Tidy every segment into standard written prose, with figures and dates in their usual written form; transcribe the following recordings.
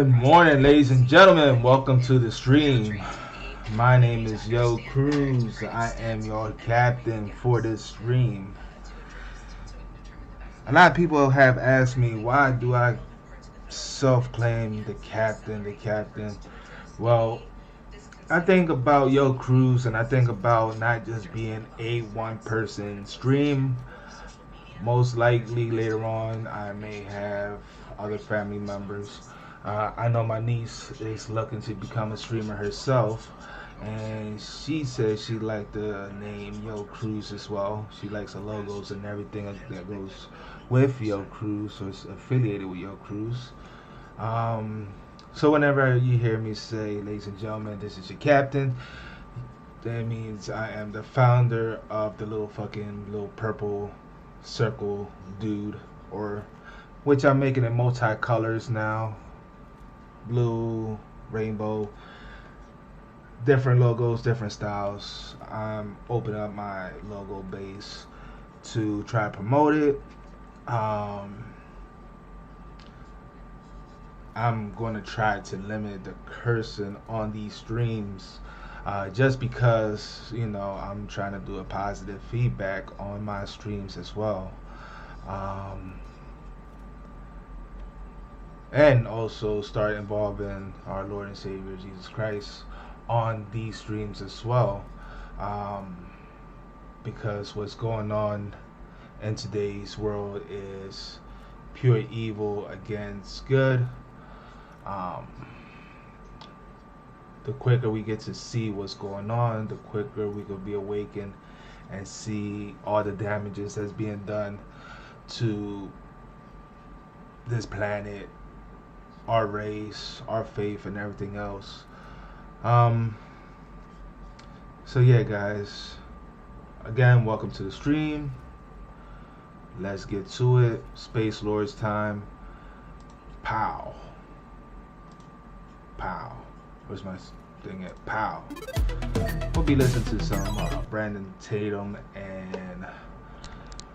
Good morning, ladies and gentlemen. Welcome to the stream. My name is Yo Cruz. I am your captain for this stream. A lot of people have asked me, why do I self-claim the captain, Well, I think about Yo Cruz and I think about not just being a one-person stream. Most likely later on, I may have other family members. I know my niece is looking to become a streamer herself, and she says she liked the name Yo Cruz as well. She likes the logos and everything that goes with Yo Cruz, so it's affiliated with Yo Cruz. So whenever you hear me say, ladies and gentlemen, this is your captain, that means I am the founder of the little purple circle dude, or which I'm making in multi-colors now. Blue, rainbow, different logos, different styles. I'm opening up my logo base to try to promote it. I'm going to try to limit the cursing on these streams, just because, I'm trying to do a positive feedback on my streams as well. And also start involving our Lord and Savior Jesus Christ on these streams as well. Because what's going on in today's world is pure evil against good. The quicker we get to see what's going on, the quicker we could be awakened and see all the damages that's being done to this planet, our race, our faith, and everything else. So yeah, guys, again, welcome to the stream. Let's get to it. Spacelords time. Pow. Pow. Where's my thing at? Pow. We'll be listening to some B.Tatum and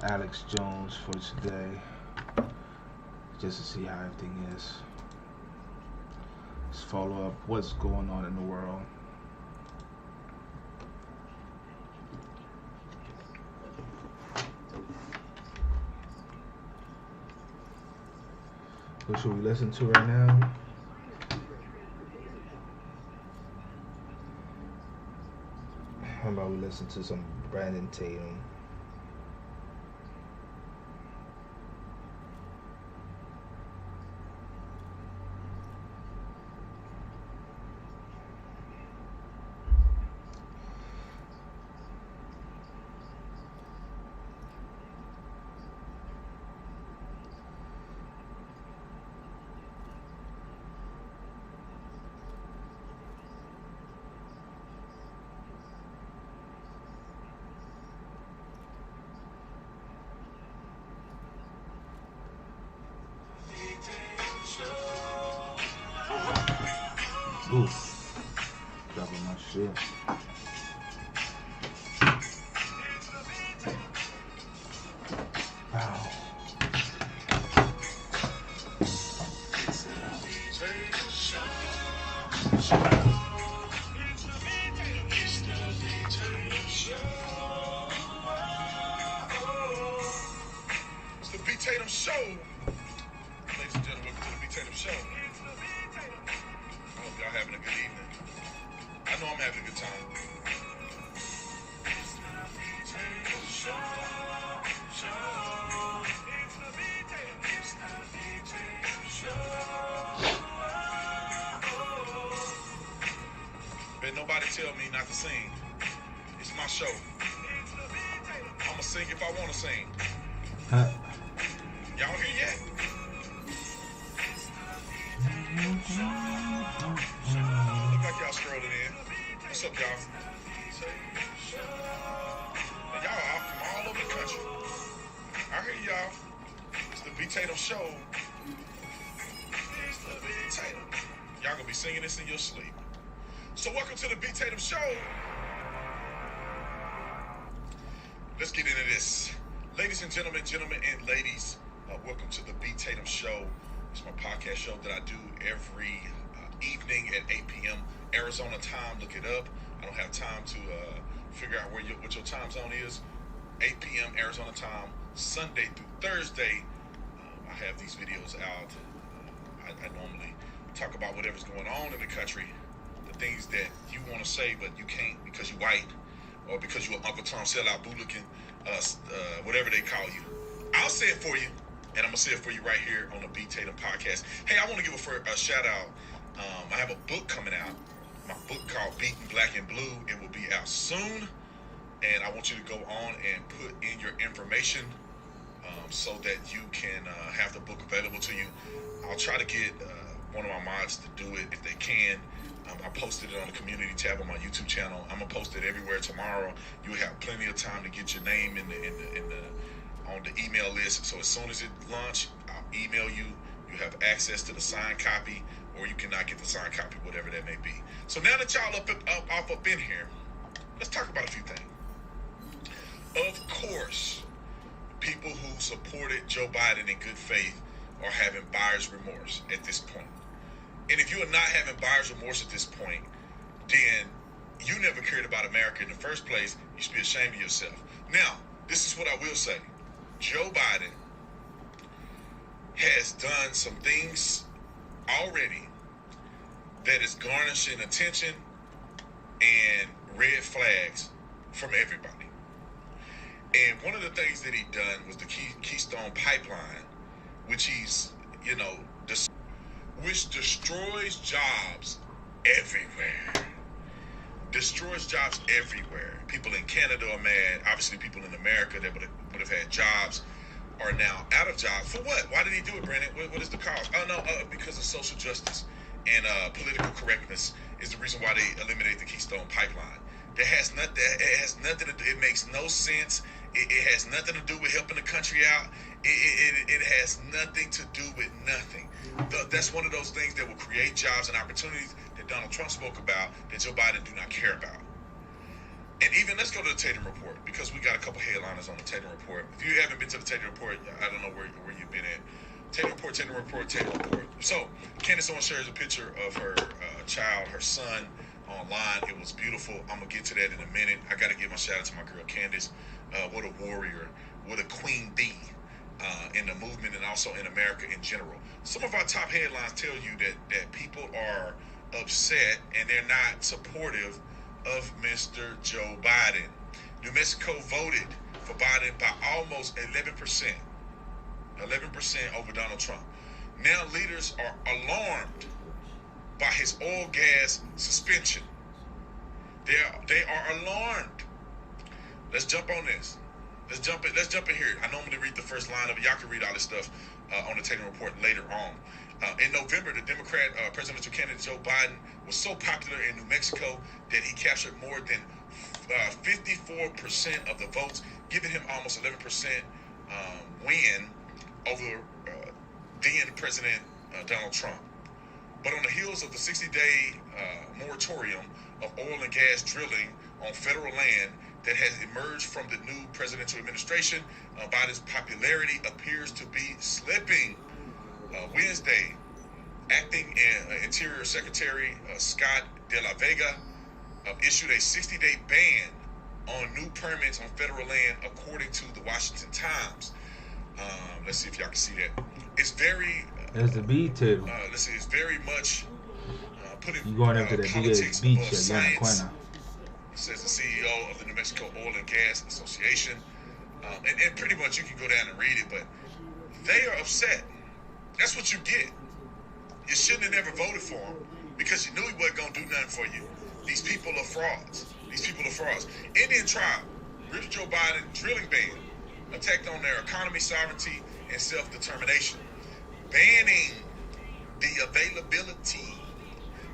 Alex Jones for today, just to see how everything is. Let's follow up what's going on in the world. What should we listen to right now? How about we listen to some B.Tatum? Ooh, dropping my shit. Wow. It's the B.Tatum Show. Ladies and gentlemen, welcome to the B.Tatum Show. I hope y'all having a good evening. I know I'm having a good time. Bet nobody tell me not to sing. It's my show. I'ma sing if I wanna sing. Y'all here yet? Look like y'all strolling in. What's up, y'all? And y'all are from all over the country. I hear y'all. It's the B.Tatum Show. It's the B.Tatum. Y'all gonna be singing this in your sleep. So welcome to the B.Tatum Show. Let's get into this. Ladies and gentlemen, and ladies, welcome to the B.Tatum Show. It's my podcast show that I do every evening at 8 p.m. Arizona time. Look it up. I don't have time to figure out what your time zone is. 8 p.m. Arizona time, Sunday through Thursday. I have these videos out. I normally talk about whatever's going on in the country, the things that you want to say but you can't because you're white or because you're Uncle Tom sellout bootlicking, whatever they call you. I'll say it for you, and I'm going to say it for you right here on the B.Tatum podcast. Hey, I want to give a shout out. I have a book coming out, my book called Beaten Black and Blue. It will be out soon, and I want you to go on and put in your information so that you can have the book available to you. I'll try to get one of my mods to do it if they can. I posted it on the community tab on my YouTube channel. I'm gonna post it everywhere tomorrow. You'll have plenty of time to get your name on the email list. So as soon as it launch, I'll email you. You have access to the signed copy, or you cannot get the signed copy, whatever that may be. So now that y'all up in here, let's talk about a few things. Of course, people who supported Joe Biden in good faith are having buyer's remorse at this point. And if you are not having buyer's remorse at this point, then you never cared about America in the first place. You should be ashamed of yourself. Now, this is what I will say. Joe Biden has done some things already that is garnishing attention and red flags from everybody. And one of the things that he done was the Keystone Pipeline, which which destroys jobs everywhere. Destroys jobs everywhere. People in Canada are mad. Obviously, people in America that would have had jobs are now out of jobs. For what? Why did he do it, Brandon? What is the cause? Oh no, because of social justice and political correctness is the reason why they eliminated the Keystone Pipeline. It has nothing to do. It makes no sense. It has nothing to do with helping the country out. It has nothing to do with nothing. That's one of those things that will create jobs and opportunities that Donald Trump spoke about that Joe Biden do not care about. And even, let's go to the Tatum Report, because we got a couple headliners on the Tatum Report. If you haven't been to the Tatum Report, I don't know where you've been at. Tatum Report, Tatum Report, Tatum Report. So, Candace Owens shares a picture of her child, her son, online. It was beautiful. I'm going to get to that in a minute. I got to give my shout out to my girl Candace. What a warrior. What a queen bee in the movement and also in America in general. Some of our top headlines tell you that people are upset and they're not supportive of Mr. Joe Biden. New Mexico voted for Biden by almost 11%. 11% over Donald Trump. Now leaders are alarmed by his oil gas suspension. They are alarmed. Let's jump on this. Let's jump in here. I normally read the first line of it. Y'all can read all this stuff on the Tatum Report later on. In November, the Democrat presidential candidate Joe Biden was so popular in New Mexico that he captured more than 54% of the votes, giving him almost 11% win over then President Donald Trump. But on the heels of the 60-day moratorium of oil and gas drilling on federal land that has emerged from the new presidential administration, Biden's popularity appears to be slipping. Wednesday, acting Interior Secretary Scott De La Vega issued a 60-day ban on new permits on federal land, according to the Washington Times. Let's see if y'all can see that. It's very. There's the B.Tatum. Let's see. It's very much putting You going into the politics beach above at science. Yanaquena. Says the CEO of the New Mexico Oil and Gas Association. And pretty much you can go down and read it, but they are upset. That's what you get. You shouldn't have never voted for him because you knew he wasn't going to do nothing for you. These people are frauds. Indian tribe, rips Joe Biden drilling ban, attacked on their economy, sovereignty, and self-determination. Banning the availability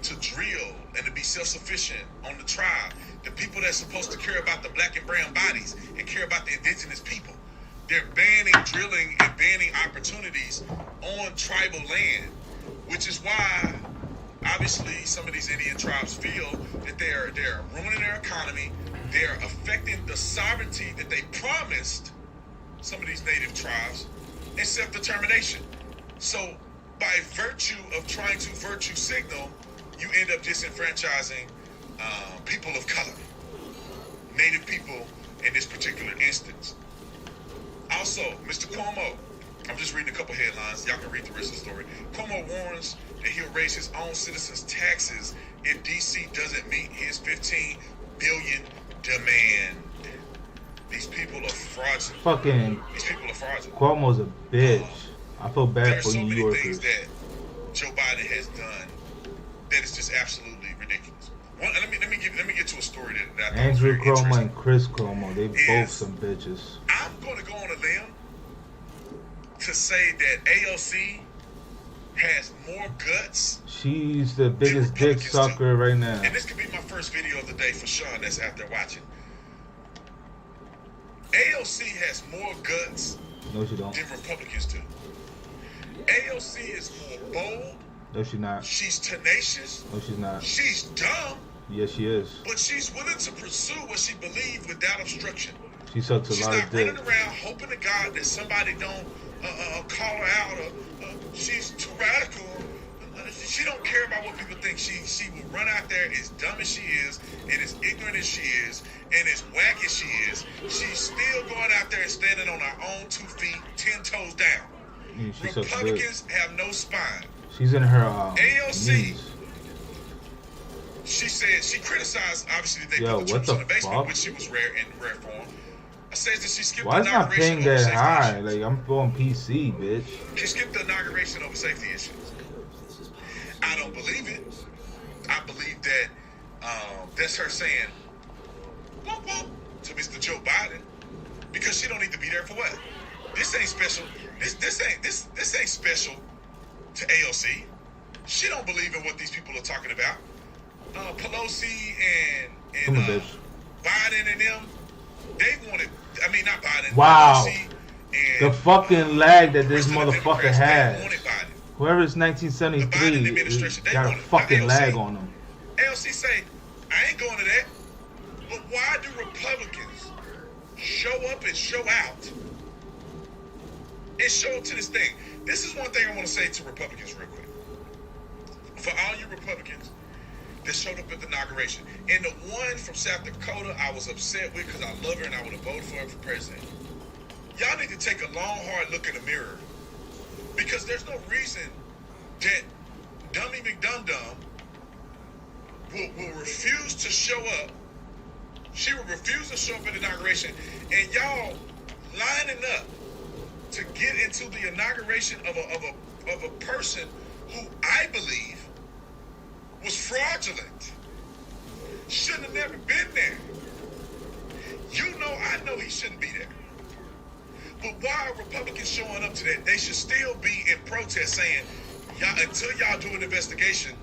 to drill and to be self-sufficient on the tribe. The people that's supposed to care about the black and brown bodies and care about the indigenous people. They're banning drilling and banning opportunities on tribal land, which is why, obviously, some of these Indian tribes feel that they're ruining their economy. They're affecting the sovereignty that they promised some of these native tribes and self-determination. So by virtue of trying to virtue signal, you end up disenfranchising people of color, Native people in this particular instance. Also, Mr. Cuomo, I'm just reading a couple headlines. Y'all can read the rest of the story. Cuomo warns that he'll raise his own citizens' taxes if D.C. doesn't meet his $15 billion demand. These people are fraudulent. These people are fraudulent. Cuomo's a bitch. I feel bad for so New Yorkers. There are so many things that Joe Biden has done that is just absolutely ridiculous. Let me get to a story that I thought Andrew was very Cuomo interesting. and Chris Cuomo, they both some bitches. I'm going to go on a limb to say that AOC has more guts. She's the biggest dick sucker right now. And this could be my first video of the day for Sean that's out there watching. AOC has more guts No, she don't. than Republicans do. AOC is more bold. No, she's not. She's tenacious. No, she's not. She's dumb. Yes, she is. But she's willing to pursue what she believes without obstruction. She sucks a lot of dick. She's not running around hoping to God that somebody don't call her out. She's too radical. She don't care about what people think. She will run out there as dumb as she is, and as ignorant as she is, and as whack as she is. She's still going out there and standing on her own 2 feet, 10 toes down. Republicans have no spine. She's in her AOC. knees. She said she criticized obviously they Yo, put the troops in the basement, fuck? which she was rare form. I said that she skipped Why the is my inauguration ping over that safety high? issues. Like, I'm on PC, bitch. She skipped the inauguration over safety issues. I don't believe it. I believe that that's her saying whoop whoop to Mr. Joe Biden because she don't need to be there for what? This ain't special. This ain't special to AOC. She don't believe in what these people are talking about. Pelosi and Biden and them, they wanted. I mean, not Biden. Wow. Pelosi and, the fucking lag that this motherfucker has. Wanted Biden. Whoever's 1973 got a fucking lag on them. AOC say, I ain't going to that. But why do Republicans show up and show out and show up to this thing? This is one thing I want to say to Republicans real quick. For all you Republicans that showed up at the inauguration, and the one from South Dakota I was upset with because I love her and I would have voted for her for president. Y'all need to take a long, hard look in the mirror. Because there's no reason that Dummy McDumdum will refuse to show up. She will refuse to show up at the inauguration. And y'all lining up to get into the inauguration of a person who I believe was fraudulent. Shouldn't have never been there. I know he shouldn't be there. But why are Republicans showing up to that? They should still be in protest saying, y'all, until y'all do an investigation,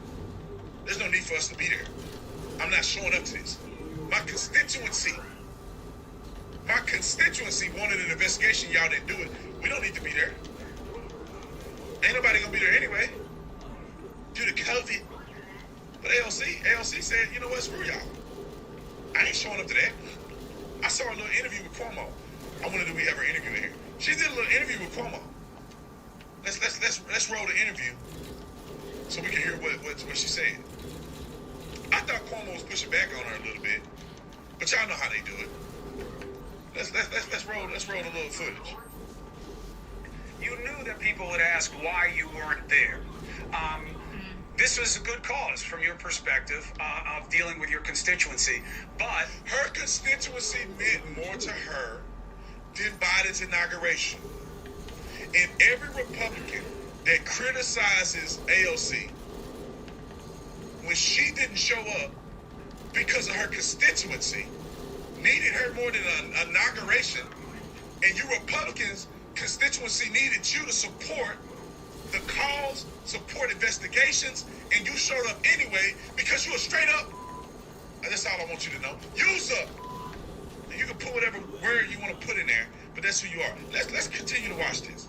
there's no need for us to be there. I'm not showing up to this. My constituency wanted an investigation. Y'all didn't do it. We don't need to be there. Ain't nobody gonna be there anyway due to COVID. But AOC said, you know what, screw y'all. I ain't showing up to that. I saw a little interview with Cuomo. I wonder, do we ever interview her? She did a little interview with Cuomo. Let's roll the interview so we can hear what she said. I thought Cuomo was pushing back on her a little bit, but y'all know how they do it. Let's roll the little footage. You knew that people would ask why you weren't there. This was a good cause from your perspective of dealing with your constituency, but her constituency meant more to her than Biden's inauguration. And every Republican that criticizes AOC, when she didn't show up because of her constituency, needed her more than an inauguration, and you Republicans' constituency needed you to support the cause, support investigations, and you showed up anyway because you were straight up. And that's all I want you to know. Use up. And you can put whatever word you want to put in there, but that's who you are. Let's continue to watch this.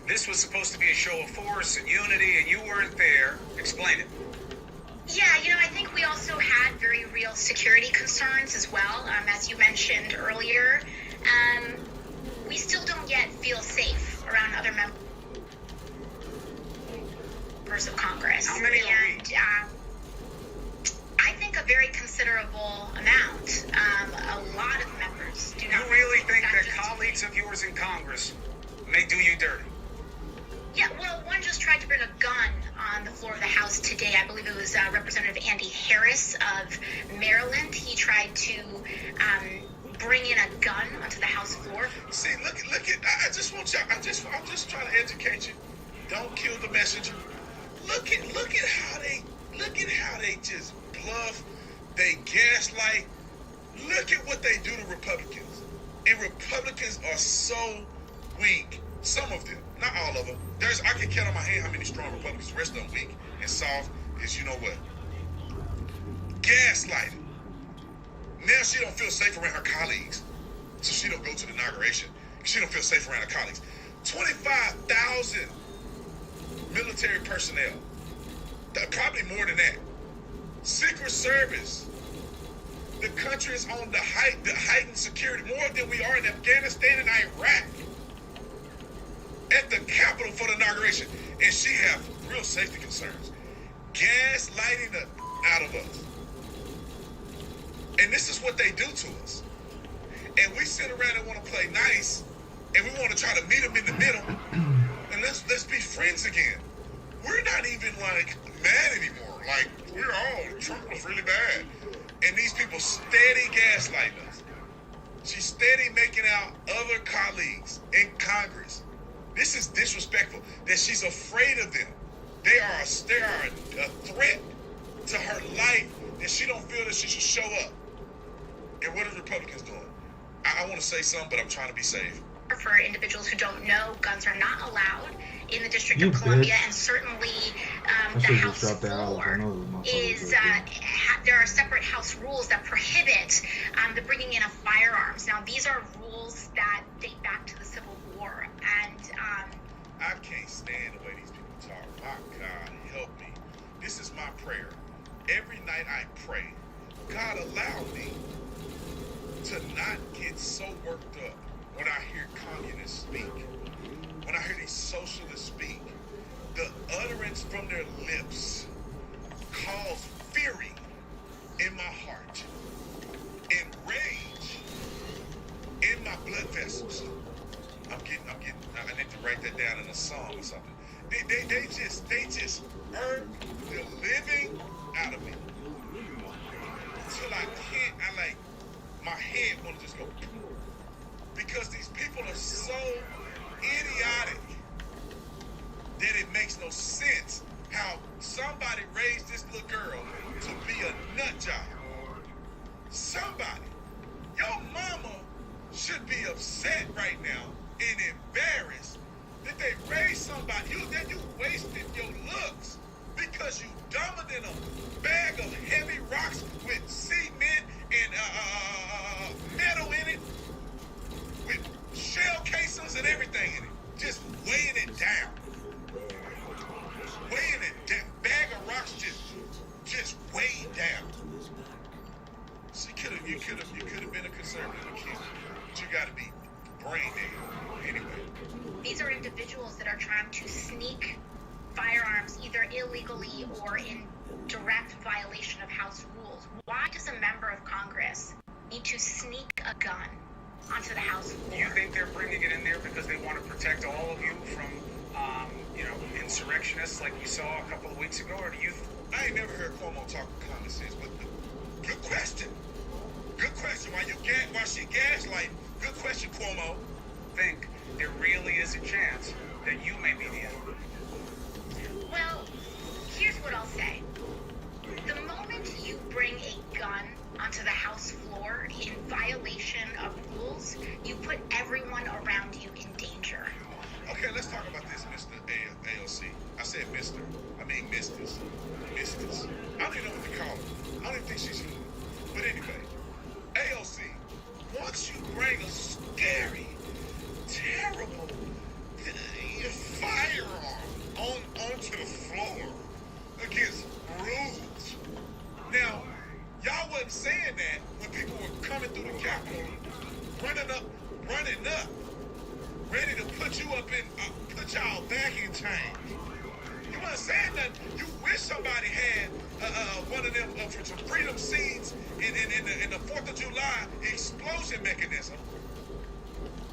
This was supposed to be a show of force and unity, and you weren't there. Explain it. Yeah, I think we also had very real security concerns as well. As you mentioned earlier, we still don't yet feel safe around other members. members of Congress. How many are we? And I think a very considerable amount. A lot of members do not. You really think that just colleagues of yours in Congress may do you dirty? Yeah, well, one just tried to bring a gun on the floor of the House today. I believe it was Representative Andy Harris of Maryland. He tried to bring in a gun onto the House floor. See, look at. I just want y'all. I'm just trying to educate you. Don't kill the messenger. Look at how they just bluff. They gaslight. Look at what they do to Republicans. And Republicans are so weak. Some of them, not all of them. I can count on my hand how many strong Republicans. The rest of them weak and soft is, you know what? Gaslighting. Now she don't feel safe around her colleagues, so she don't go to the inauguration. She don't feel safe around her colleagues. 25,000 military personnel. Probably more than that. Secret Service. The country is on the heightened security more than we are in Afghanistan and Iraq. At the Capitol for the inauguration, and she have real safety concerns. Gaslighting the out of us. And this is what they do to us. And we sit around and want to play nice, and we want to try to meet them in the middle, and let's be friends again. We're not even like mad anymore. Like Trump was really bad. And these people steady gaslighting us. She's steady making out other colleagues in Congress. This is disrespectful. That she's afraid of them. They are a threat to her life. That she don't feel that she should show up. And what are Republicans doing? I want to say something, but I'm trying to be safe. For individuals who don't know, guns are not allowed in the District You of Columbia, bitch. and certainly I the should've just House dropped that out. I floor know it was my is fault. there are separate House rules that prohibit the bringing in of firearms. Now, these are rules that date back to the Civil War, and I can't stand the way these people talk. My God, help me. This is my prayer. Every night I pray, God, allow me to not get so worked up when I hear communists speak, when I hear these socialists speak. The utterance from their lips cause fury in my heart, in rage, in my blood vessels. I need to write that down in a song or something. They just hurt the living out of me. Till I can't, my head want to just go. Because these people are so idiotic that it makes no sense how somebody raised this little girl to be a nut job. Somebody. Your mama should be upset right now and embarrassed that they raised somebody. You wasted your looks because you dumber than a bag of heavy rocks with cement and metal in it, with shell casings and everything in it, just weighing it down. Weighing it down. Bag of rocks just weighed down. You could have been a conservative kid. But you gotta be brain dead. Anyway. these are individuals that are trying to sneak firearms either illegally or in direct violation of House rules. Why does a member of Congress need to sneak a gun onto the House floor? Do you think they're bringing it in there because they want to protect all of you from, insurrectionists like we saw a couple of weeks ago? Or do you... I ain't never heard Cuomo talk common sense, but good question. Good question. While she gaslighting, good question, Cuomo. think there really is a chance that you may be the enemy? Well, here's what I'll say. The moment you bring a gun onto the House floor in violation of rules, you put everyone around you in danger. Okay, let's talk about this, Mr. AOC. I said Mr. I mean Misters. Misters. I don't even know what to call her. I don't even think she's human. But anyway, AOC, once you bring a scary, terrible firearm onto the floor against rules. Now, y'all wasn't saying that when people were coming through the Capitol, running up, ready to put you up in, put y'all back in chains. You wasn't saying nothing. You wish somebody had one of them some freedom seeds in the 4th of July explosion mechanism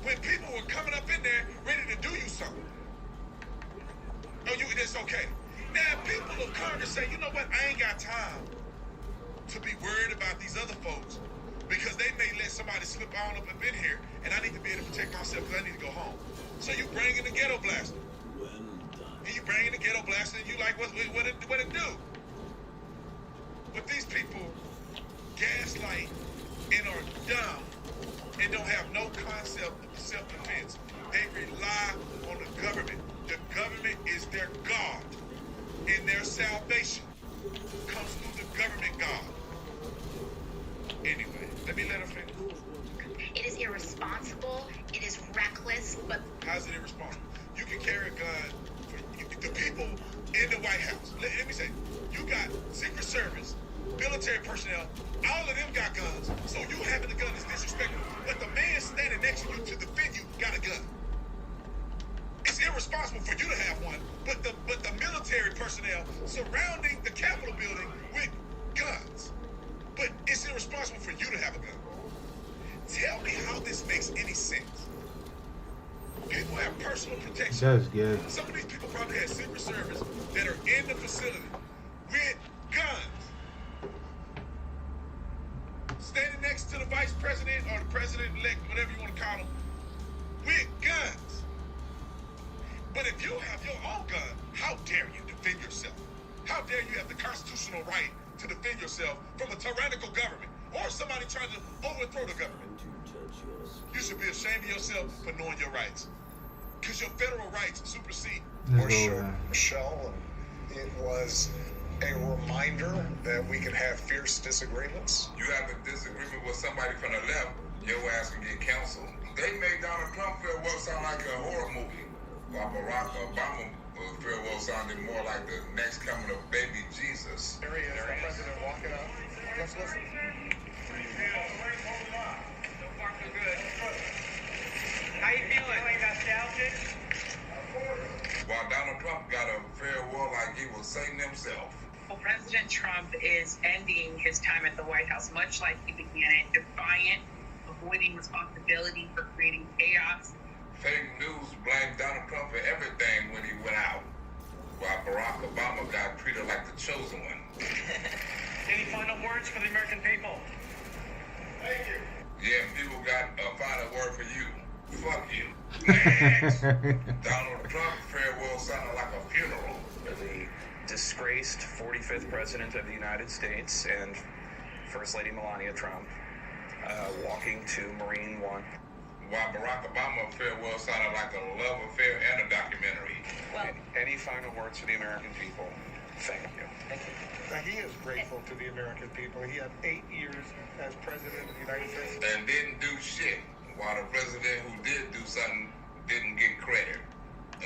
when people were coming up in there ready to do you something. Oh, it's okay. Now, people of Congress say, you know what? I ain't got time to be worried about these other folks because they may let somebody slip on up in here, and I need to be able to protect myself because I need to go home. So you bring in the ghetto blaster. And you bring in the ghetto blaster, and you like, what it do? But these people gaslight and are dumb and don't have no concept of self-defense. They rely on the government. The government is their God, and their salvation comes through the government God. Anyway, let me let her finish. It is irresponsible. It is reckless. But how's it irresponsible? You can carry a gun for the people in the White House. Let me say, you got Secret Service, military personnel. All of them got guns. So you having a gun is disrespectful. But the man standing next to you to defend you got a gun. It's irresponsible for you to have one, but the military personnel surrounding the Capitol building with guns. But it's irresponsible for you to have a gun. Tell me how this makes any sense. People have personal protection. That's good. Some of these people probably have Secret Service that are in the facility with guns. Standing next to the vice president or the president-elect, whatever you want to call them, with guns. But if you have your own gun, how dare you defend yourself? How dare you have the constitutional right to defend yourself from a tyrannical government or somebody trying to overthrow the government? You should be ashamed of yourself for knowing your rights. Because your federal rights supersede. For sure, Michelle, it was a reminder that we can have fierce disagreements. You have a disagreement with somebody from the left, your ass can get canceled. They made Donald Trump farewell sound like a horror movie, while Barack Obama farewell sounded more like the next coming of baby Jesus. There he is, the president walking up. Let's listen. How you feeling? Nostalgic? While Donald Trump got a farewell like he was Satan himself. Well, President Trump is ending his time at the White House, much like he began it, defiant, avoiding responsibility for creating chaos. Fake news blamed Donald Trump for everything when he went out, while Barack Obama got treated like the chosen one. Any final words for the American people? Thank you. Yeah, people got a final word for you. Fuck you. Next. Donald Trump farewell sounded like a funeral. The disgraced 45th President of the United States and First Lady Melania Trump walking to Marine One. While Barack Obama farewell sounded like a love affair and a documentary. well, Any final words for the American people? Thank you. Thank you. Now, he is grateful to the American people. He had 8 years as president of the United States. And didn't do shit. While the president who did do something didn't get credit.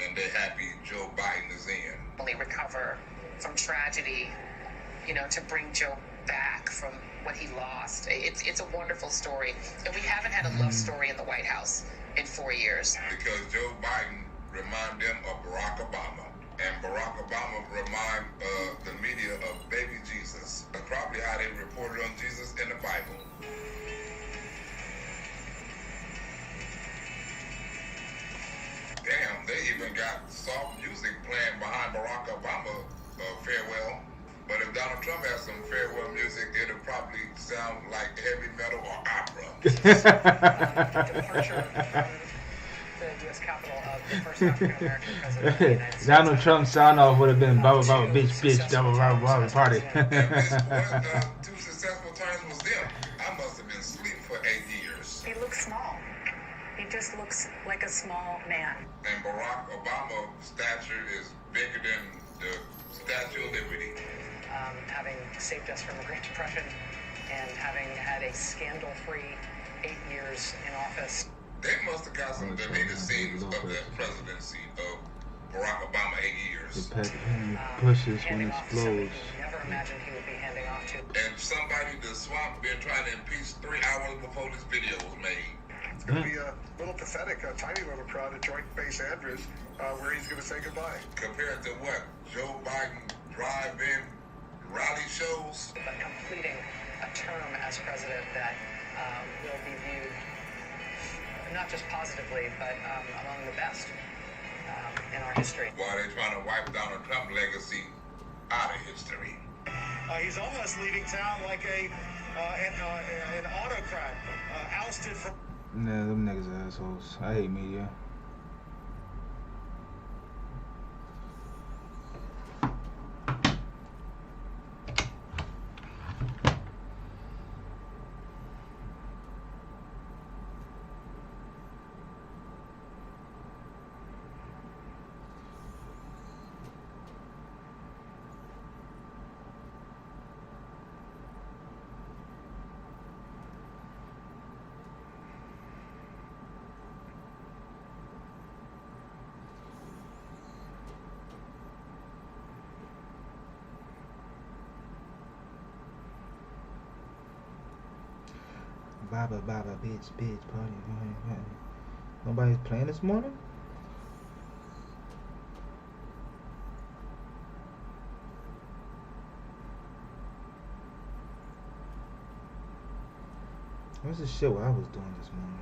And they're happy Joe Biden is in. Really recover from tragedy, to bring Joe back from what he lost. It's a wonderful story. And we haven't had a love story in the White House in 4 years. Because Joe Biden reminded them of Barack Obama. And Barack Obama remind the media of baby Jesus. That's probably how they reported on Jesus in the Bible. Damn, they even got soft music playing behind Barack Obama farewell. But if Donald Trump has some farewell music, it'll probably sound like heavy metal or opera. Departure from the U.S. Capitol of the first African-American president of the United States. Donald Trump's sound off would have been blah blah blah bitch double blah blah party. And this was, 2 successful times was them. I must have been asleep for 8 years. He looks small. He just looks like a small man. And Barack Obama's stature is bigger than the Statue of Liberty. Having saved us from the Great Depression and having had a scandal-free 8 years in office. They must have got some deleted scenes of that presidency of Barack Obama 8 years. The pet pushes when it handing off to somebody explodes. he never imagined he would be handing off to. And somebody, the swamp, been trying to impeach 3 hours before this video was made. It's going to be a little pathetic, a tiny little crowd at Joint Base Andrews, where he's going to say goodbye. Compared to what? Joe Biden drive-in rally shows? But completing a term as president that will be viewed not just positively, but among the best in our history. While they're trying to wipe Donald Trump's legacy out of history. He's almost leaving town like an autocrat, ousted from... Nah, them niggas are assholes. I hate media. Baba, bitch, party. Nobody's playing this morning? What's the shit what I was doing this morning?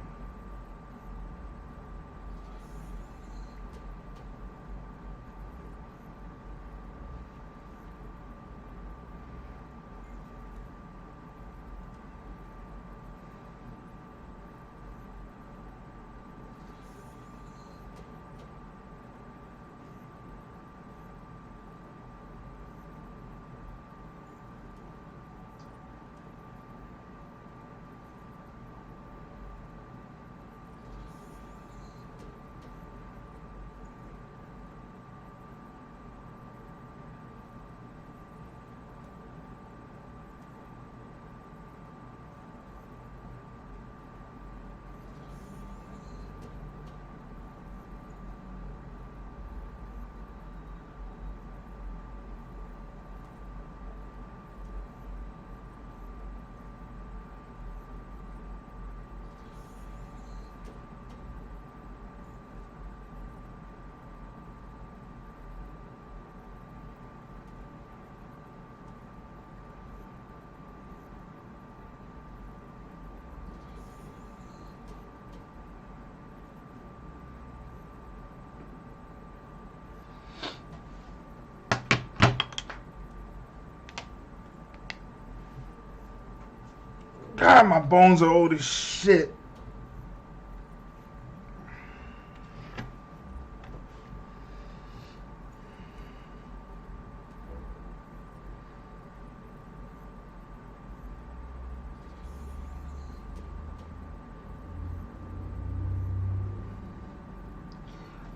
God, my bones are old as shit.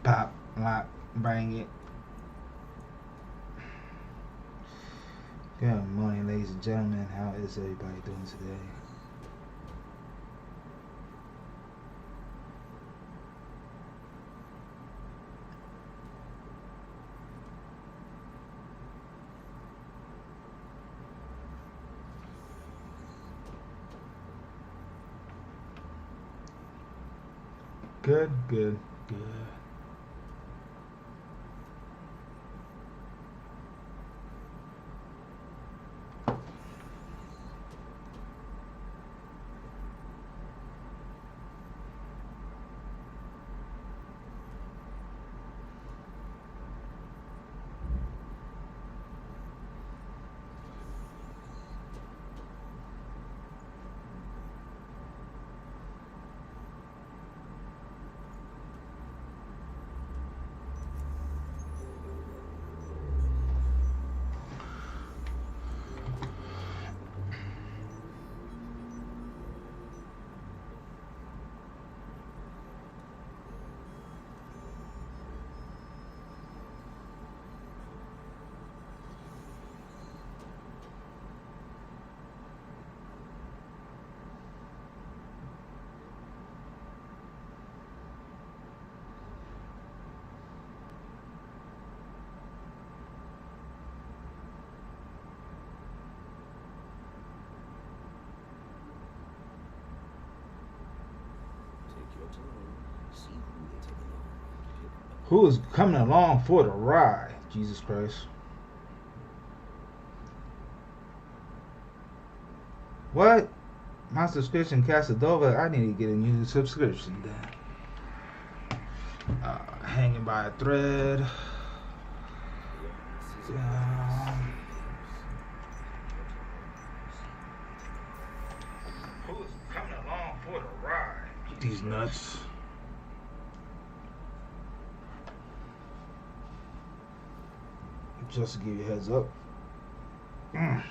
Pop, lock, bring it. Good morning, ladies and gentlemen. How is everybody doing today? Good. Who is coming along for the ride? Jesus Christ. What? My subscription Casadova? I need to get a new subscription then. Hanging by a thread. Who's coming along for the ride? These nuts. Just to give you a heads up. Oh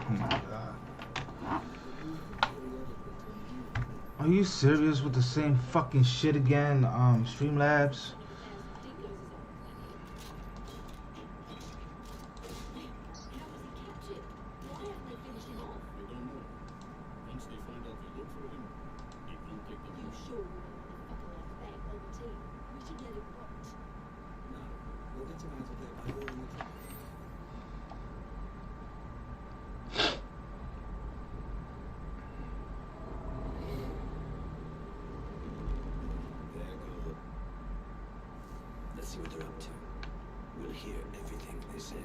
my God. Are you serious with the same fucking shit again? Streamlabs? Let's see what they're up to. We'll hear everything they say.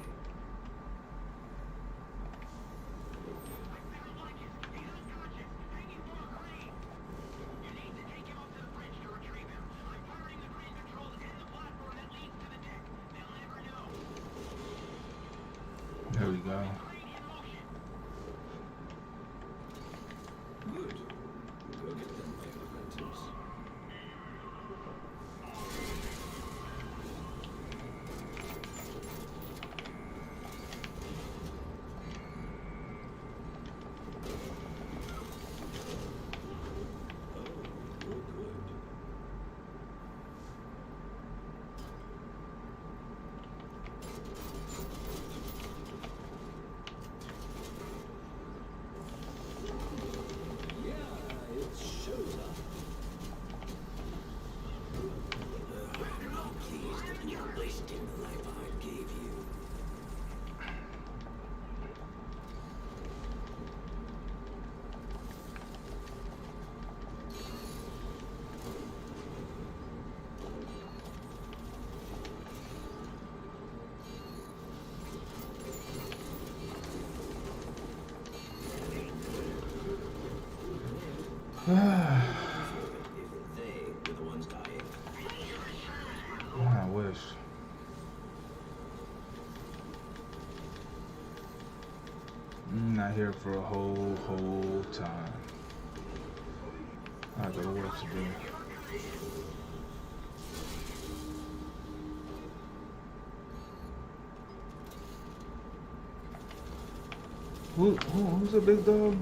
There we go. Good. We'll go get them by momentous. I wish. I'm not here for a whole time. I got work to do. Who's a big dog?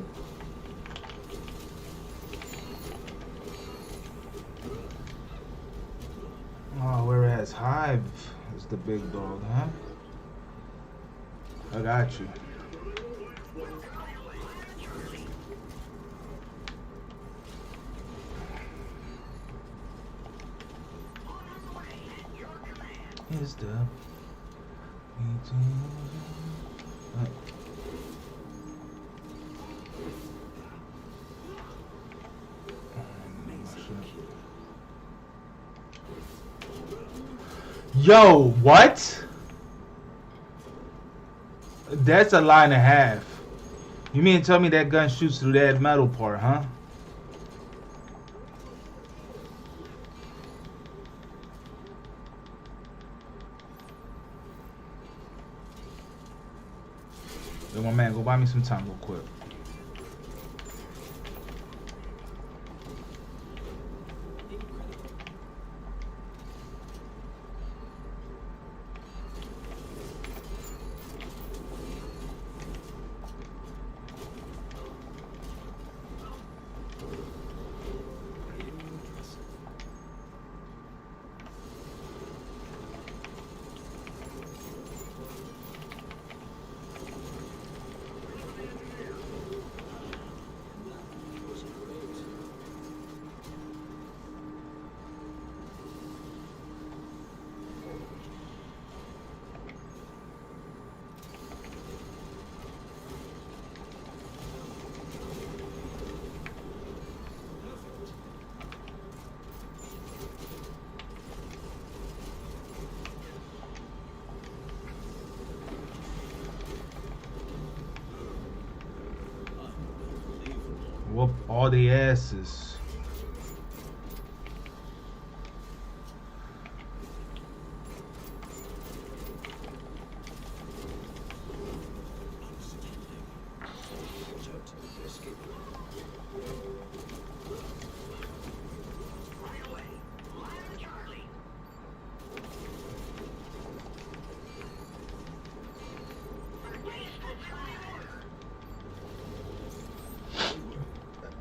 Oh, whereas Hive is the big dog, huh? I got you. Is the Yo, what? That's a line and a half. You mean to tell me that gun shoots through that metal part, huh? Yo, my man, go buy me some time real quick. all the asses.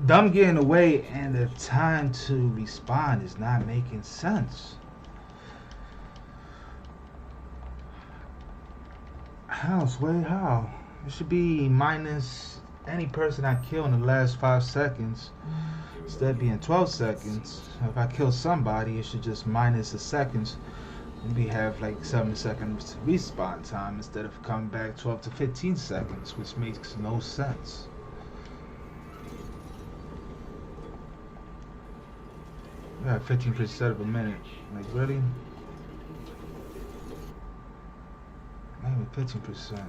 Them getting away and the time to respond is not making sense. How, Sway? How? It should be minus any person I kill in the last 5 seconds. Instead of being 12 seconds. If I kill somebody, it should just minus the seconds. And we have like 7 seconds respawn time instead of coming back 12 to 15 seconds, which makes no sense. Yeah, 15% of a minute. Like, really? Not even 15%.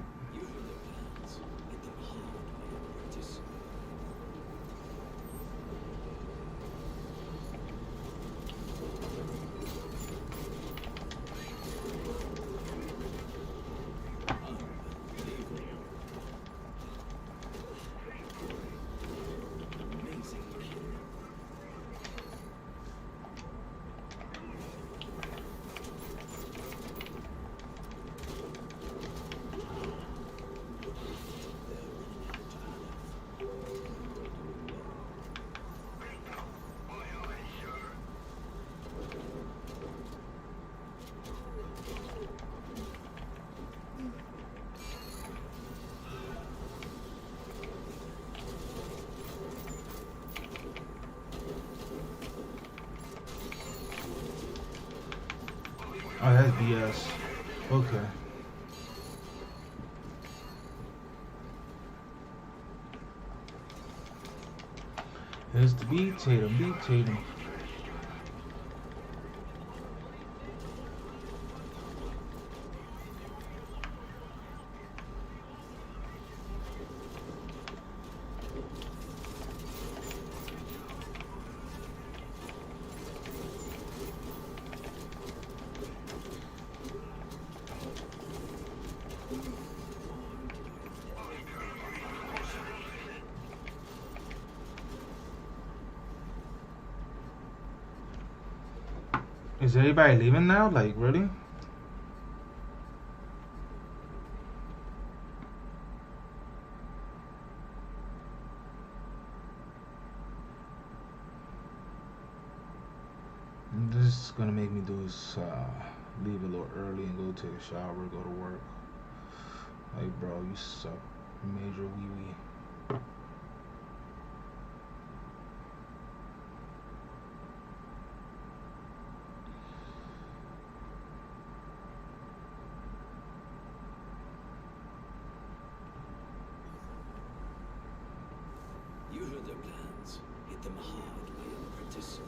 Oh, that's BS. Okay. Here's the B.Tatum, B.Tatum. Is everybody leaving now? Like, really? This is gonna make me do is leave a little early and go take a shower, go to work. Like, bro, you suck. Major wee-wee. You heard their plans. Hit them hard, my young apprentice.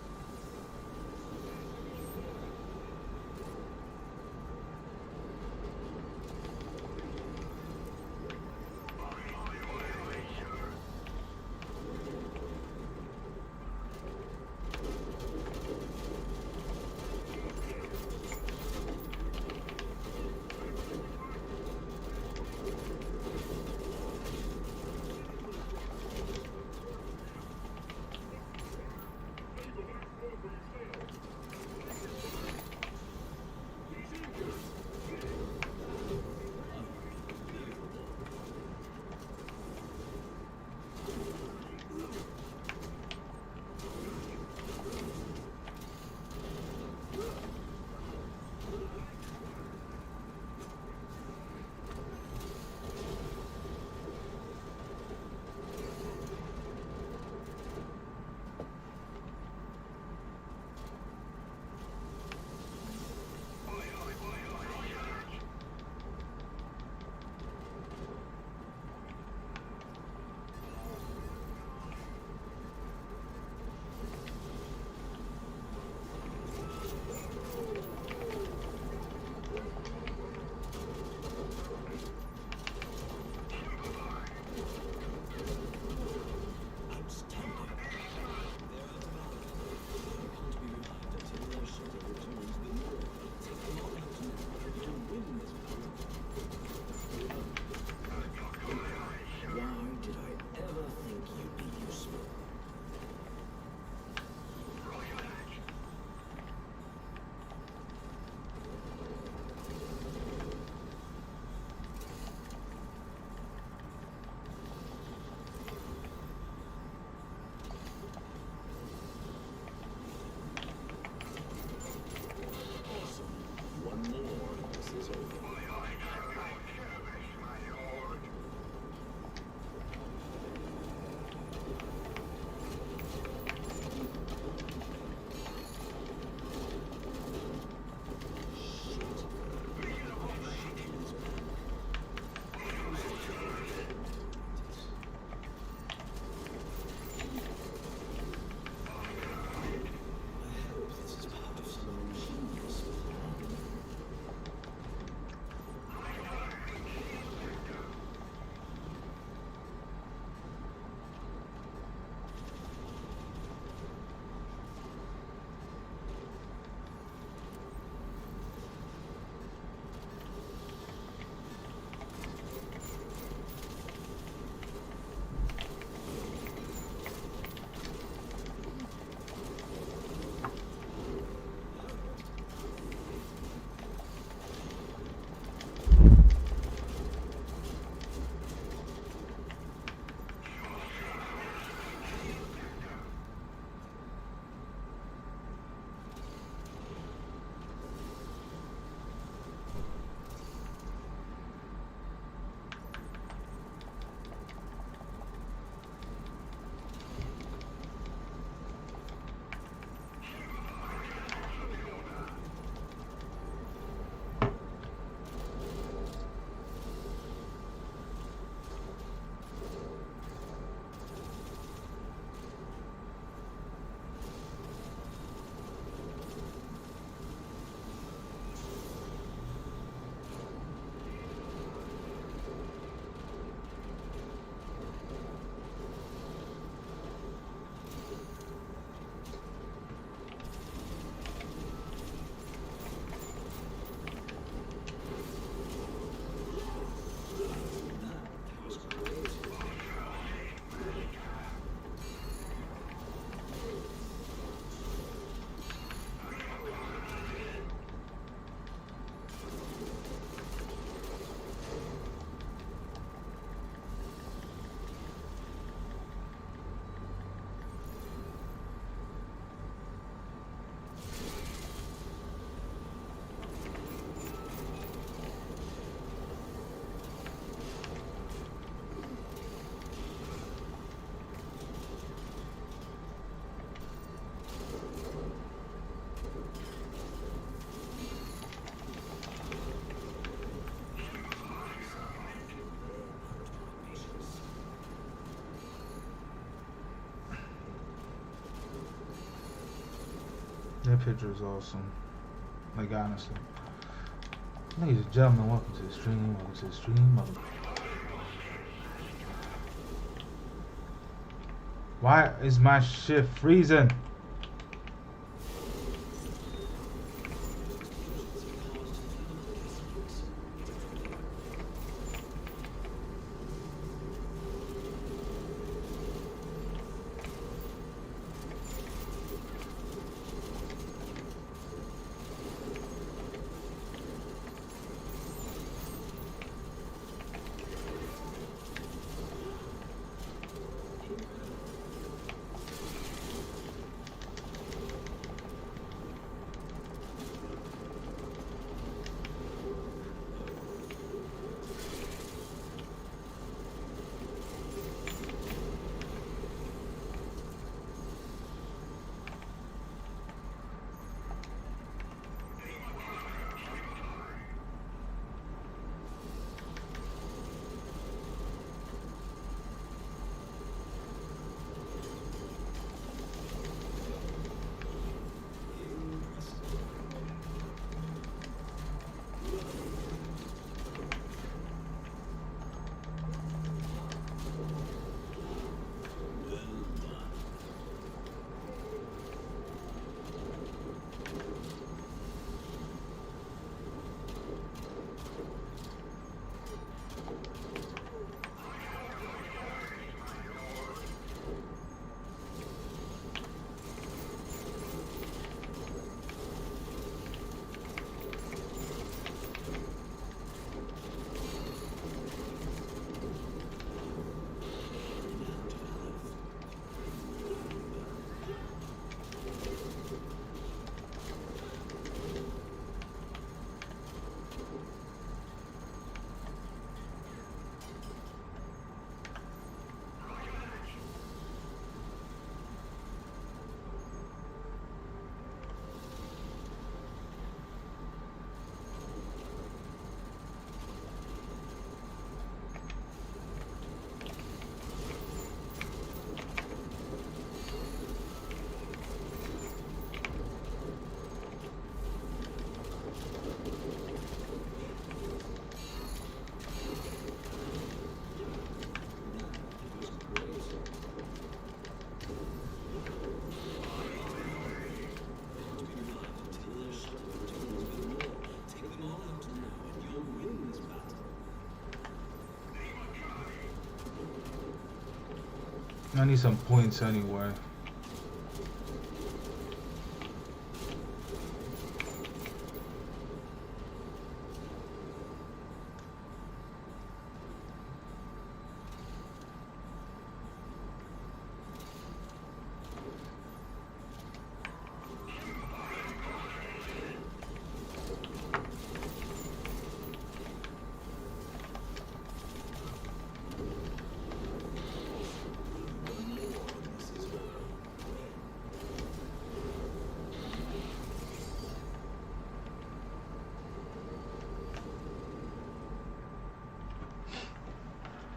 That picture is awesome. Like, honestly. Ladies and gentlemen, welcome to the stream. Welcome to the stream. Why is my shit freezing? I need some points anyway.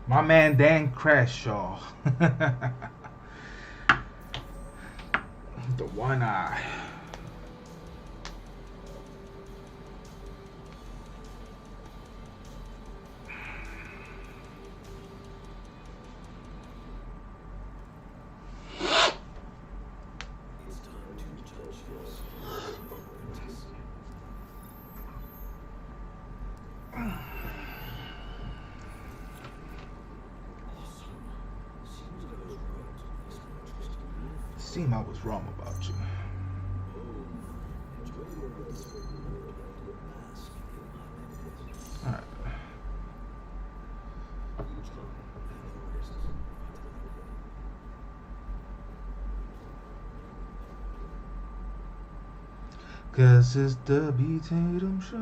My man Dan Crashaw. The one eye. Seem I was wrong about you. All right. Cause it's the B.Tatum show.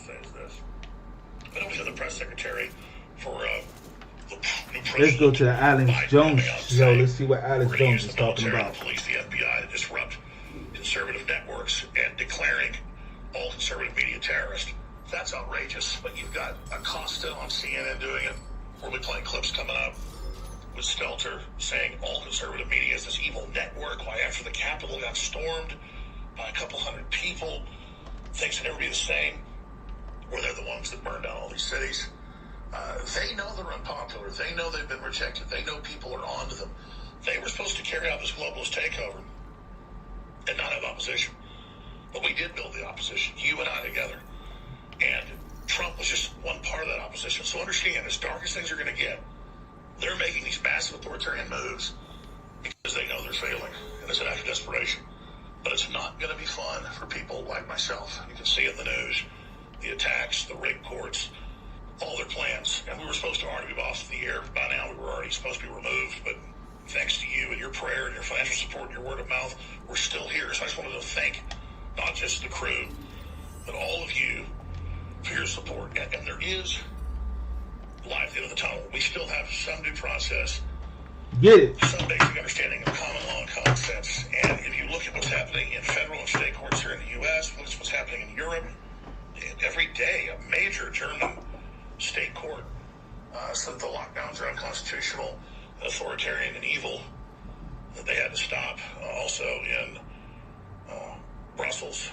say is this. I know we have the press secretary for the new president. Let's go to the Alex Biden Jones coming out show. saying, Let's see what Alex "We're gonna Jones use is the talking military, about. the police, the FBI to disrupt conservative networks and declaring all conservative media terrorists." That's outrageous. But you've got Acosta on CNN doing it. We'll be playing clips coming up with Stelter saying all conservative media is this evil network. Why after the Capitol got stormed by a couple hundred people, things will never be the same. Or they're the ones that burned down all these cities. They know they're unpopular. They know they've been rejected. They know people are onto them. They were supposed to carry out this globalist takeover and not have opposition. But we did build the opposition, you and I together. And Trump was just one part of that opposition. So understand, as dark as things are going to get, they're making these massive authoritarian moves because they know they're failing. And it's an act of desperation. But it's not going to be fun for people like myself. You can see it in the news. The attacks, the rape courts, all their plans. And we were supposed to already be off the air. By now, we were already supposed to be removed. But thanks to you and your prayer and your financial support and your word of mouth, we're still here. So I just wanted to thank not just the crew, but all of you for your support. And there is light at the end of the tunnel. We still have some due process. Get it. Some basic understanding of common law and common sense. And if you look at what's happening in federal and state courts here in the U.S., look at what's happening in Europe, every day a major German state court said the lockdowns are unconstitutional, authoritarian, and evil, that they had to stop. Also in Brussels,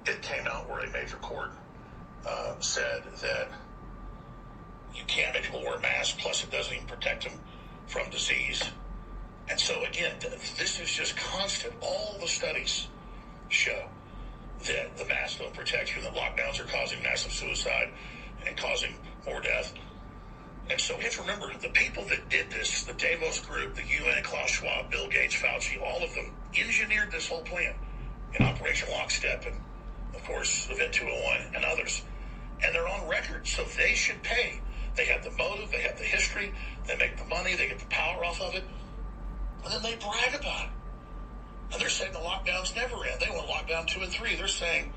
it came out where a major court said that you can't make people wear masks, plus it doesn't even protect them from disease. And so again, this is just constant. All the studies show that the masks don't protect you, that lockdowns are causing massive suicide and causing more death. And so we have to remember, the people that did this, the Davos group, the UN, Klaus Schwab, Bill Gates, Fauci, all of them engineered this whole plan in Operation Lockstep and, of course, Event 201 and others. And they're on record, so they should pay. They have the motive, they have the history, they make the money, they get the power off of it, and then they brag about it. And they're saying the lockdowns never end. They want lockdown 2 and 3. They're saying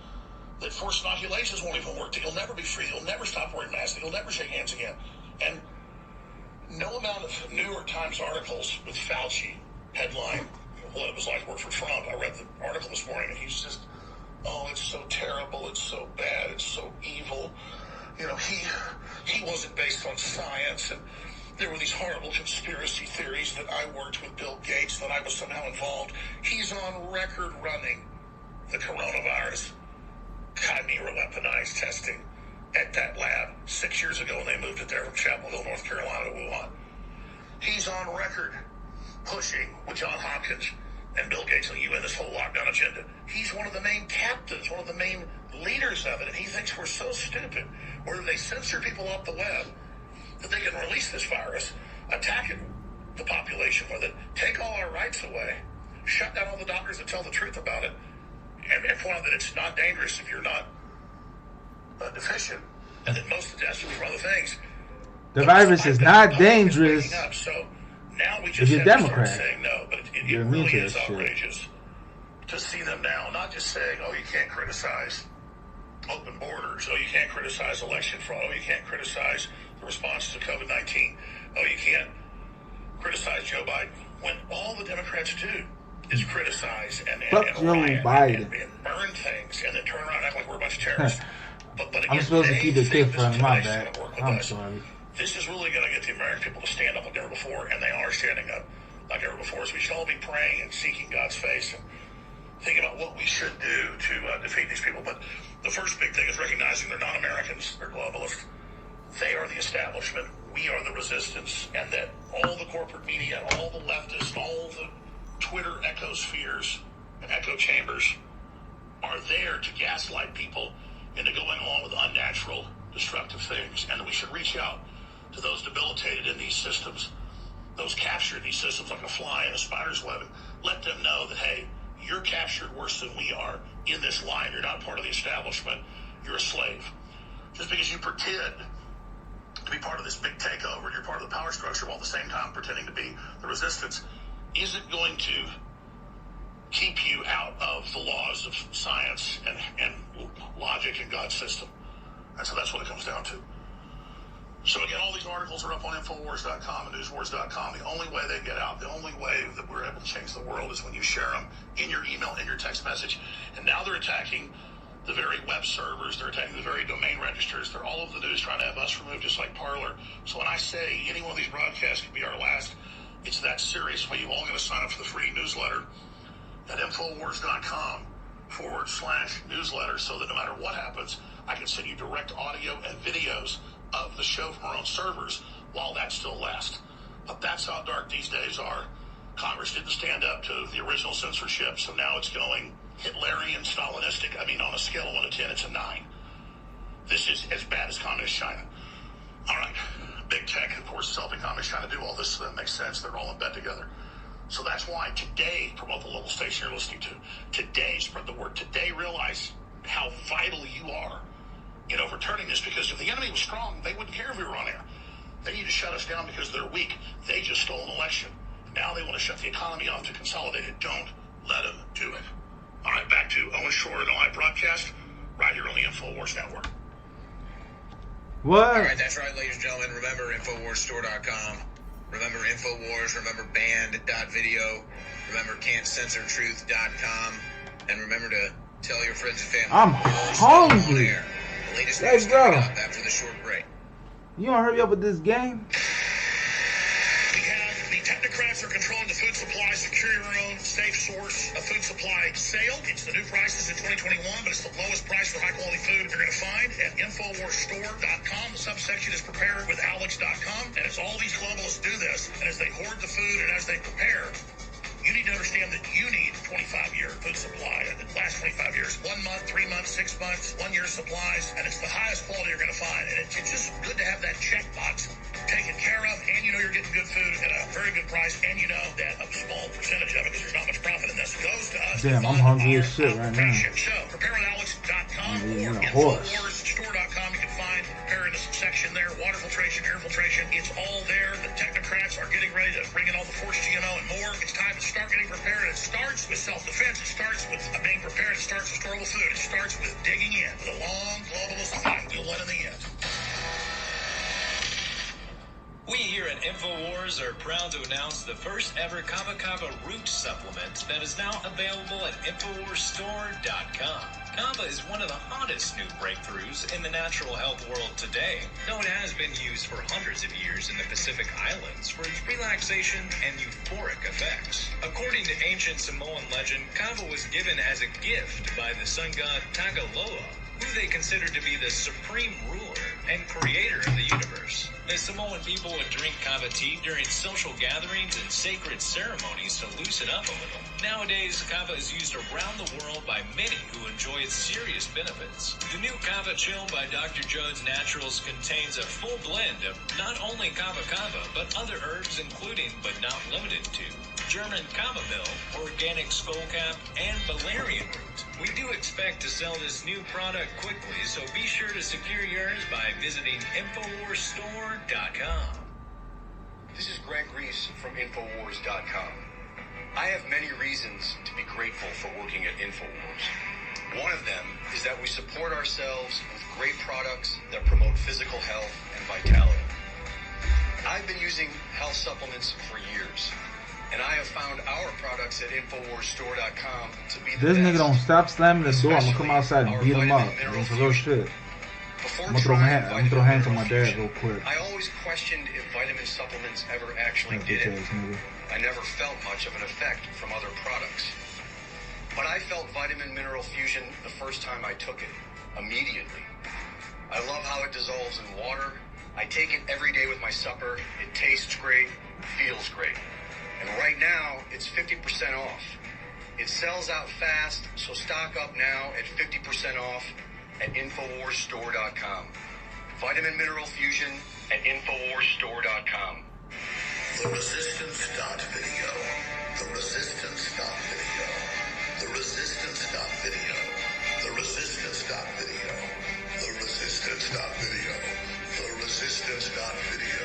that forced inoculations won't even work. You'll never be free. You'll never stop wearing masks. You'll never shake hands again. And no amount of New York Times articles with Fauci headline what it was like to work for Trump. I read the article this morning, and he's just, oh, it's so terrible. It's so bad. It's so evil. You know, he wasn't based on science, and there were these horrible conspiracy theories that I worked with Bill Gates, that I was somehow involved. He's on record running the coronavirus chimera weaponized testing at that lab 6 years ago when they moved it there from Chapel Hill, North Carolina to Wuhan. He's on record pushing with John Hopkins and Bill Gates and the UN this whole lockdown agenda. He's one of the main captains, one of the main leaders of it, and he thinks we're so stupid, where they censor people off the web, that they can release this virus, attack the population with it, take all our rights away, shut down all the doctors that tell the truth about it, and point out that it's not dangerous if you're not deficient, and that most of the deaths are from other things. The virus is not dangerous So now we just if you're have to start Democrat. saying no, but it really is outrageous to see them now not just saying, oh, you can't criticize open borders, oh, you can't criticize election fraud, oh, you can't criticize the response to COVID-19, oh, you can't criticize Joe Biden, when all the Democrats do is criticize and riot and burn things and then turn around and act like we're a bunch of terrorists. But again, I'm supposed to keep the kid from my bad. I'm sorry. This is really going to get the American people to stand up like never before, and they are standing up like never before. So we should all be praying and seeking God's face and thinking about what we should do to defeat these people. But the first big thing is recognizing they're not Americans, they're globalists. They are the establishment, we are the resistance, and that all the corporate media, all the leftists, all the Twitter ecospheres and echo chambers are there to gaslight people into going along with unnatural, destructive things. And that we should reach out to those debilitated in these systems, those captured in these systems like a fly in a spider's web, and let them know that, hey, you're captured worse than we are in this line. You're not part of the establishment. You're a slave. Just because you pretend to be part of this big takeover and you're part of the power structure while at the same time pretending to be the resistance isn't going to keep you out of the laws of science and logic and God's system. And so that's what it comes down to. So again, all these articles are up on Infowars.com and Newswars.com. The only way they get out, the only way that we're able to change the world is when you share them in your email, in your text message. And now they're attacking the very web servers. They're attacking the very domain registers. They're all over the news trying to have us removed, just like Parler. So when I say any one of these broadcasts could be our last, it's that serious. Well, you all got to sign up for the free newsletter at Infowars.com/newsletter so that no matter what happens, I can send you direct audio and videos of the show from our own servers while that still lasts. But that's how dark these days are. Congress didn't stand up to the original censorship, so now it's going Hitlerian, Stalinistic. I mean, on a scale of 1 to 10, it's a 9. This is as bad as communist China. All right. Big tech, of course, is helping communist China do all this, so that makes sense. They're all in bed together. So that's why today, promote the local station you're listening to. Today, spread the word. Today, realize how vital you are in overturning this, because if the enemy was strong, they wouldn't care if we were on air. They need to shut us down because they're weak. They just stole an election. Now they want to shut the economy off to consolidate it. Don't let them do it. All right, back to Owen Shore and a live broadcast right here on the InfoWars Network. What? All right, that's right, ladies and gentlemen. Remember InfoWarsStore.com. Remember InfoWars. Remember Band.video. Remember Can'tCensorTruth.com. And remember to tell your friends and family. I'm hungry. The latest Let's news go. coming up after the short break. You don't hurry up with this game? We have the technocrats are controlling the food supply. Secure your own safe source of food supply sale. It's the new prices in 2021, but it's the lowest price for high-quality food you're going to find at InfoWarsStore.com. The subsection is preparewithalex.com, and as all these globalists do this, and as they hoard the food and as they prepare, you need to understand that you need 25-year food supply. It lasts 25 years. 1 month, 3 months, 6 months, 1 year supplies, and it's the highest quality you're going to find. And it's just good to have that checkbox taken care of, and you know you're getting good food at a very good price, and you know that a small percentage of it, because there's not much profit in this, goes to us. Damn, I'm hungry as shit right now. So, preparewithalex.com or a horse. InfoWarsStore.com. You can find prepare in this section there, water filtration, air filtration. It's all there. The technocrats are getting ready to bring in all the Force GMO and more. It's time to start getting prepared. It starts with self-defense. It starts with being prepared. It starts with storable food. It starts with digging in. The long globalist fight will win in the end. We here at InfoWars are proud to announce the first ever Kava Kava root supplement that is now available at InfoWarsStore.com. Kava is one of the hottest new breakthroughs in the natural health world today, though it has been used for hundreds of years in the Pacific Islands for its relaxation and euphoric effects. According to ancient Samoan legend, Kava was given as a gift by the sun god Tagaloa, who they considered to be the supreme ruler and creator of the universe. The Samoan people would drink kava tea during social gatherings and sacred ceremonies to loosen up a little. Nowadays, kava is used around the world by many who enjoy its serious benefits. The new Kava Chill by Dr. Jones Naturals contains a full blend of not only kava kava, but other herbs including, but not limited to, German chamomile, organic skullcap, and valerian root. We do expect to sell this new product quickly, so be sure to secure yours by visiting InfoWarsStore.com. This is Greg Reese from Infowars.com. I have many reasons to be grateful for working at Infowars. One of them is that we support ourselves with great products that promote physical health and vitality. I've been using health supplements for years, and I have found our products at InfoWarsStore.com to be the This best. nigga don't stop slamming the door. I'm gonna come outside and beat him up. It's real shit. I'm gonna throw hands on my dad real quick. I always questioned if vitamin supplements ever actually did it. I never felt much of an effect from other products. But I felt Vitamin Mineral Fusion the first time I took it, immediately. I love how it dissolves in water. I take it every day with my supper. It tastes great, feels great. And right now, it's 50% off. It sells out fast, so stock up now at 50% off at InfoWarsStore.com. Vitamin Mineral Fusion at InfoWarsStore.com. The Resistance.video. The Resistance.video. The Resistance.video. The Resistance.video. The Resistance.video. The Resistance.video.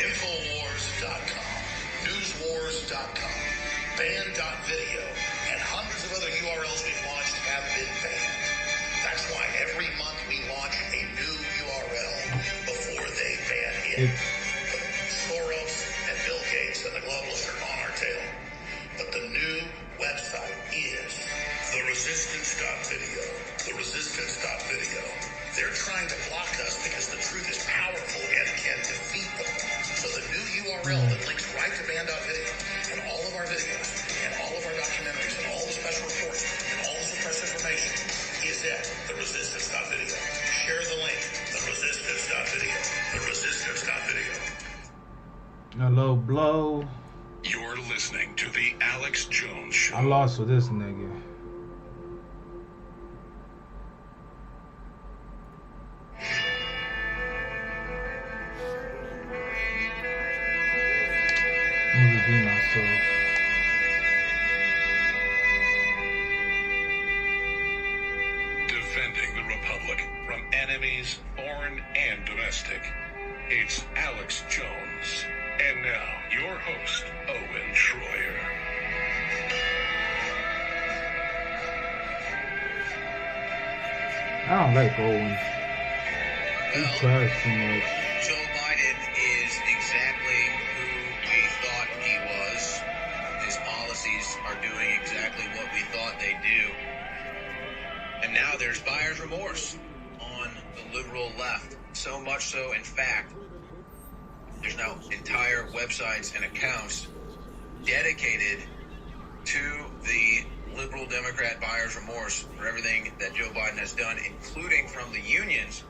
Infowars.com. Newswars.com. Band.video. And hundreds of other URLs we've launched have been banned. That's why every month we launch launch a new URL before they ban it. Soros and Bill Gates and the globalists are on our tail. But the new website is theresistance.video. Theresistance.video. They're trying to block us because the truth is powerful and can defeat them. So the new URL that links right to band.video and all of our videos and all of our documentaries and all the special reports and all the suppressed information is at theresistance.video. Share the link, theresistance.video. Theresistance.video. Hello, blow. You're listening to the Alex Jones Show. I lost with this nigga. I'm gonna redeem myself. Defending the Republic from enemies, foreign and domestic. It's Alex Jones. And now, your host, Owen Schroyer. I don't like Owen. He tries too much. Joe Biden is exactly who we thought he was. His policies are doing exactly what we thought they'd do. And now there's buyer's remorse on the liberal left. So much so, in fact, there's now entire websites and accounts dedicated to the liberal Democrat buyer's remorse for everything that Joe Biden has done, including from the unions.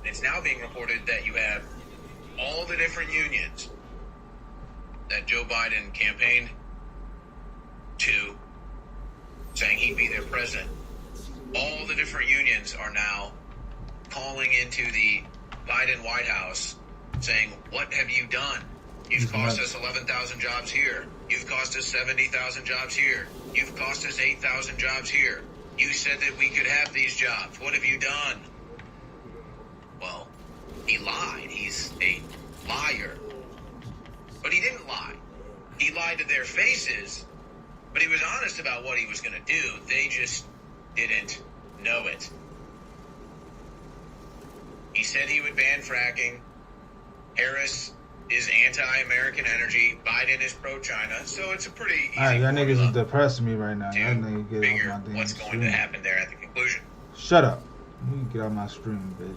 It's now being reported that you have all the different unions that Joe Biden campaigned to, saying he'd be their president. All the different unions are now calling into the Biden White House saying, what have you done? You've cost us 11,000 jobs here. You've cost us 70,000 jobs here. You've cost us 8,000 jobs here. You said that we could have these jobs. What have you done? Well, he lied. He's a liar. But he didn't lie. He lied to their faces, but he was honest about what he was going to do. They just didn't know it. He said he would ban fracking. Harris is anti-American energy. Biden is pro-China. So it's a pretty easy Alright, y'all niggas is depressing me right now. Y'all niggas get figure off my damn what's going stream. to happen there at the conclusion. Shut up. You get out my stream, bitch.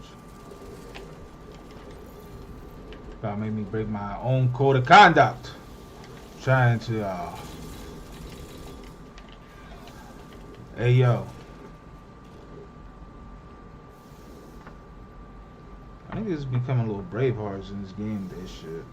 About to make me break my own code of conduct. Trying to, hey, yo. I think it's becoming a little Bravehearts in this game, this shit.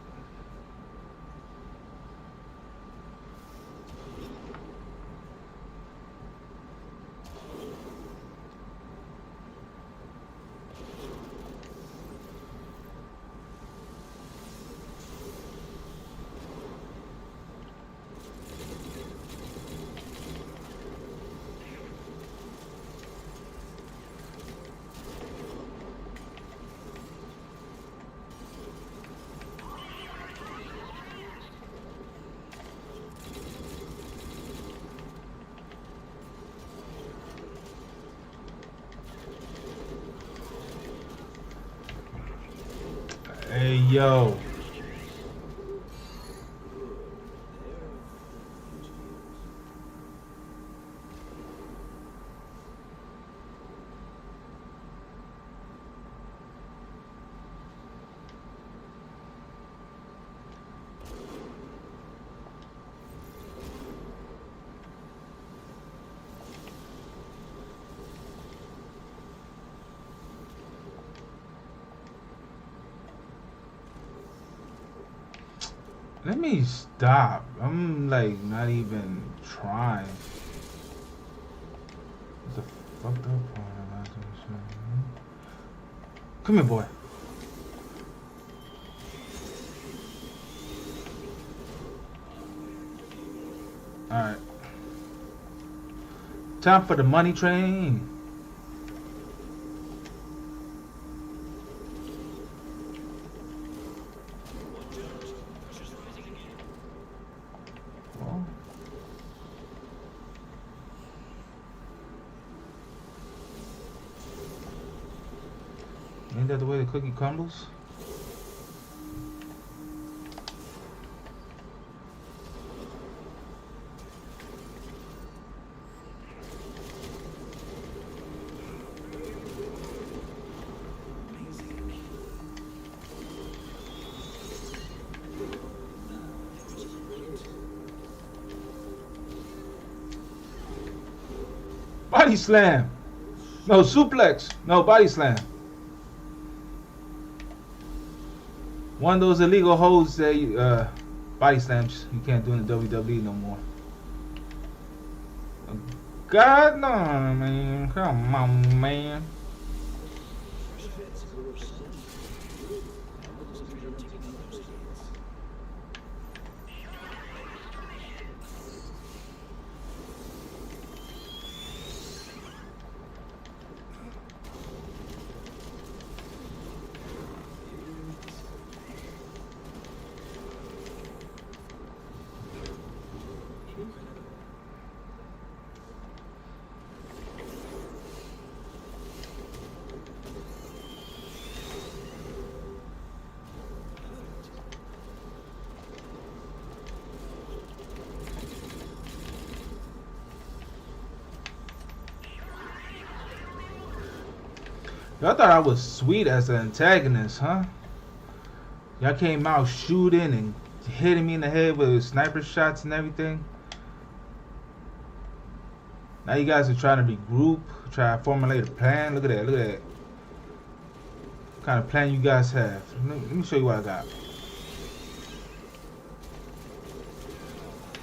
Hey, yo. Let me stop. I'm like not even trying. What's the fucked up part about this shit? Come here, boy. Alright. Time for the money train. at the way the cookie crumbles? Body slam. No, suplex. No, body slam. One of those illegal holds that body slams you can't do in the WWE no more. God no, man. Come on, man. Y'all thought I was sweet as an antagonist, huh? Y'all came out shooting and hitting me in the head with sniper shots and everything. Now you guys are trying to regroup, try to formulate a plan. Look at that, look at that. What kind of plan you guys have? Let me show you what I got.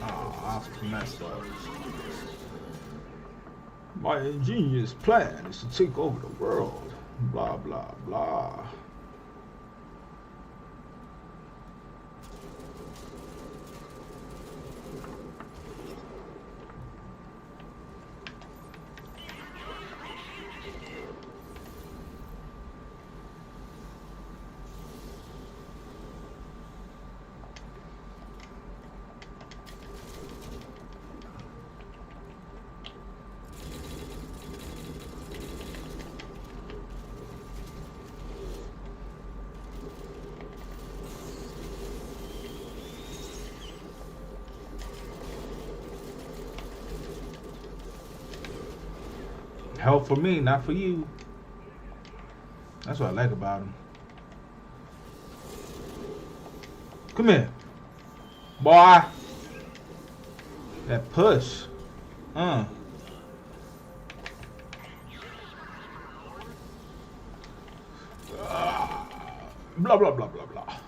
Oh, I messed up. My ingenious plan is to take over the world. Blah, blah, blah. Help for me, not for you. That's what I like about him. Come here. Boy. That push. Blah, blah, blah, blah, blah.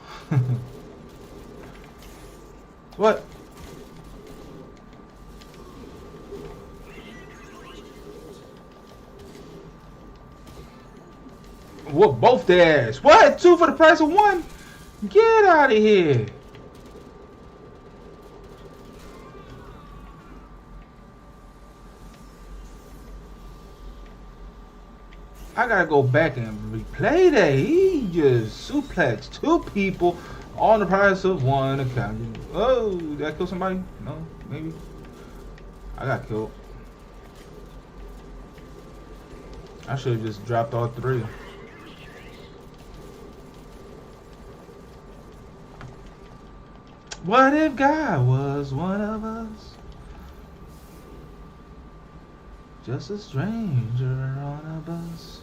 What? Whoop both their ass. What? 2 for the price of 1? Get out of here. I gotta go back and replay that. He just suplexed 2 people on the price of 1 account. Oh, did I kill somebody? No, maybe. I got killed. I should have just dropped all 3. What if God was one of us? Just a stranger on a bus.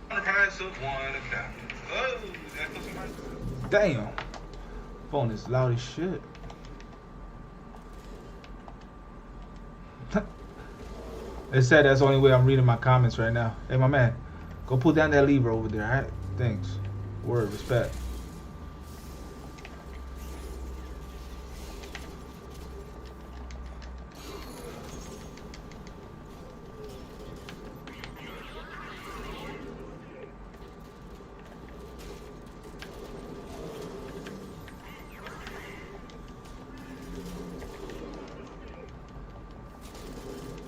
On the price of 1 account. Oh, that was somebody. Damn. Phone is loud as shit. They said that's the only way I'm reading my comments right now. Hey, my man, go pull down that lever over there, alright? Thanks. Word, respect.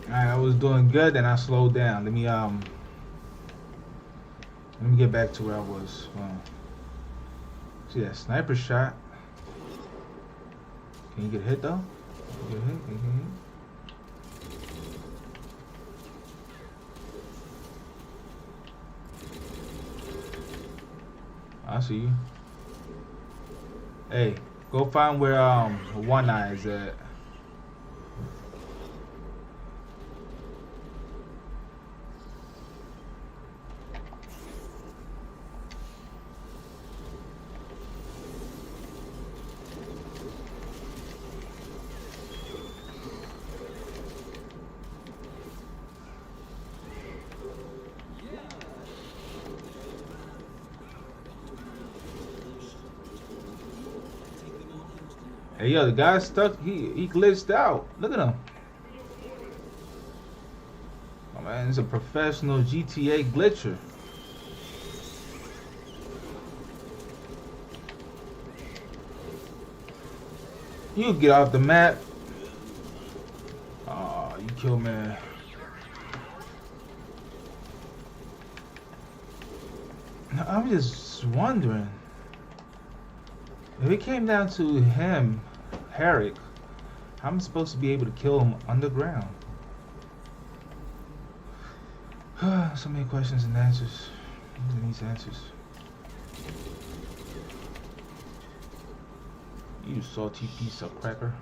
Alright, I was doing good, then I slowed down. Let me get back to where I was. See that sniper shot. Can you get hit though? Can you get hit? Can you get hit? I see you. Hey, go find where One Eye is at. Hey, yo, the guy's stuck. He glitched out. Look at him. Oh man, he's a professional GTA glitcher. You get off the map. Oh, you kill man. I'm just wondering if it came down to him, Herrick, I'm supposed to be able to kill him underground. So many questions and answers. He needs answers. You salty piece of cracker.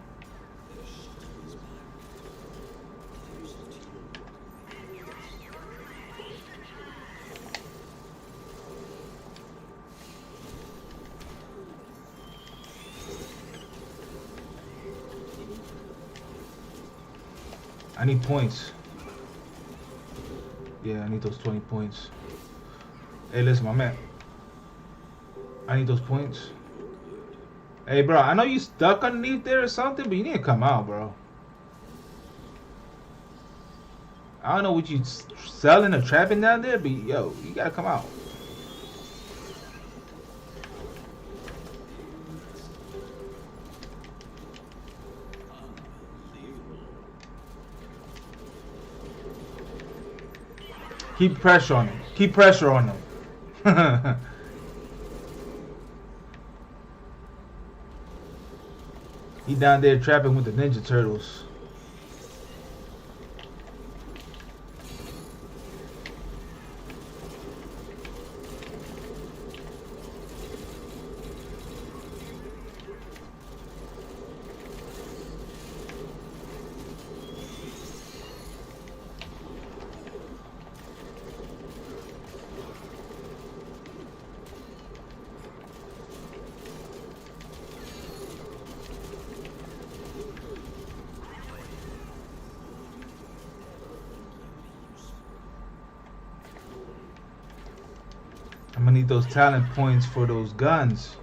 I need points. Yeah, I need those 20 points. Hey, listen, my man. I need those points. Hey, bro, I know you stuck underneath there or something, but you need to come out, bro. I don't know what you selling or trapping down there, but yo, you gotta come out. Keep pressure on him. Keep pressure on him. He down there trapping with the Ninja Turtles. I'm gonna need those talent points for those guns.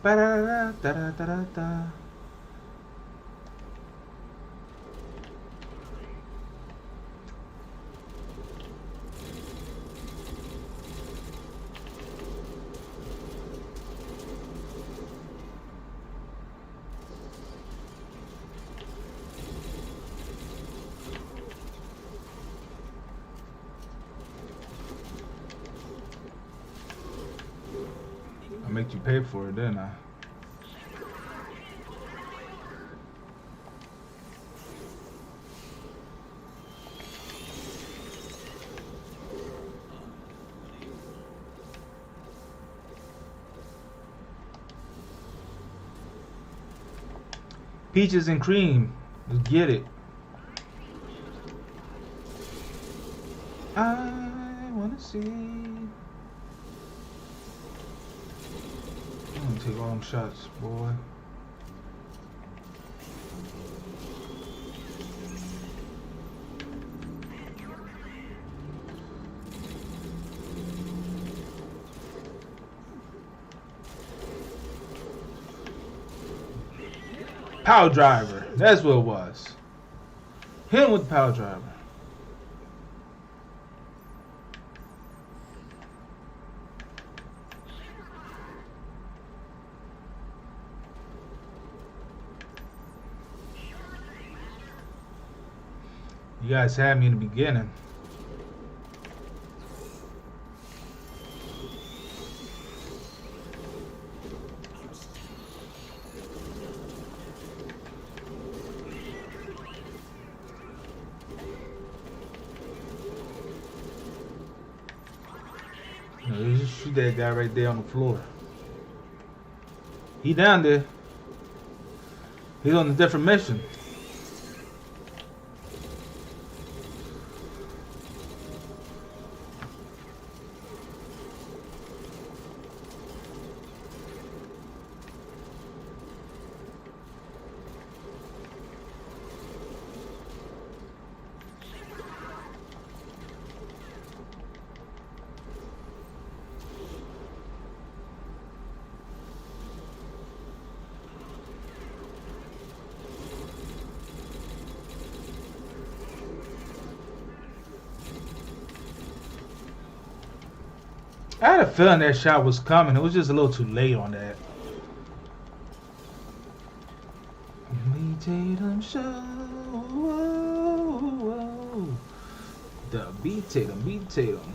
Ba-da-da-da-da-da-da-da. I'll make you pay for it, didn't I? Peaches and cream. Let's get it. I wanna see. I'm gonna take all them shots, boy. Power driver. That's what it was. Him with the power driver. You guys had me in the beginning. shoot that guy right there on the floor. He down there. He's on a different mission. I had a feeling that shot was coming. It was just a little too late on that. B.Tatum show. The B.Tatum.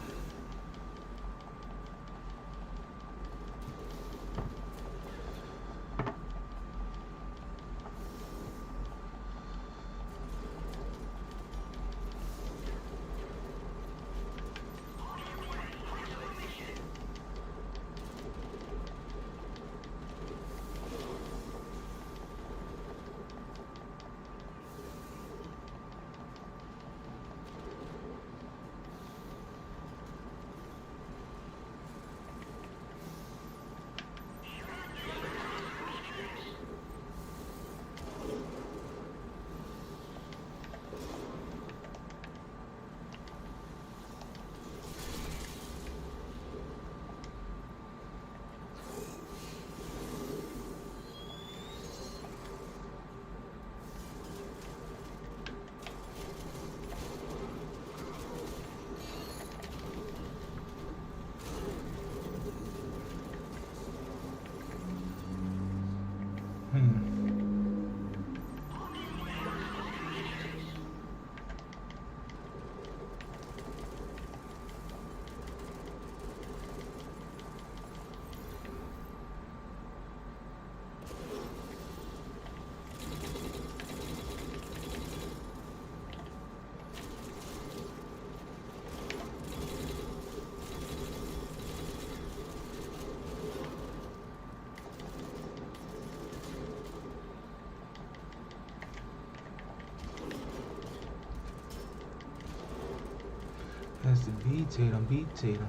That's the B.Tatum.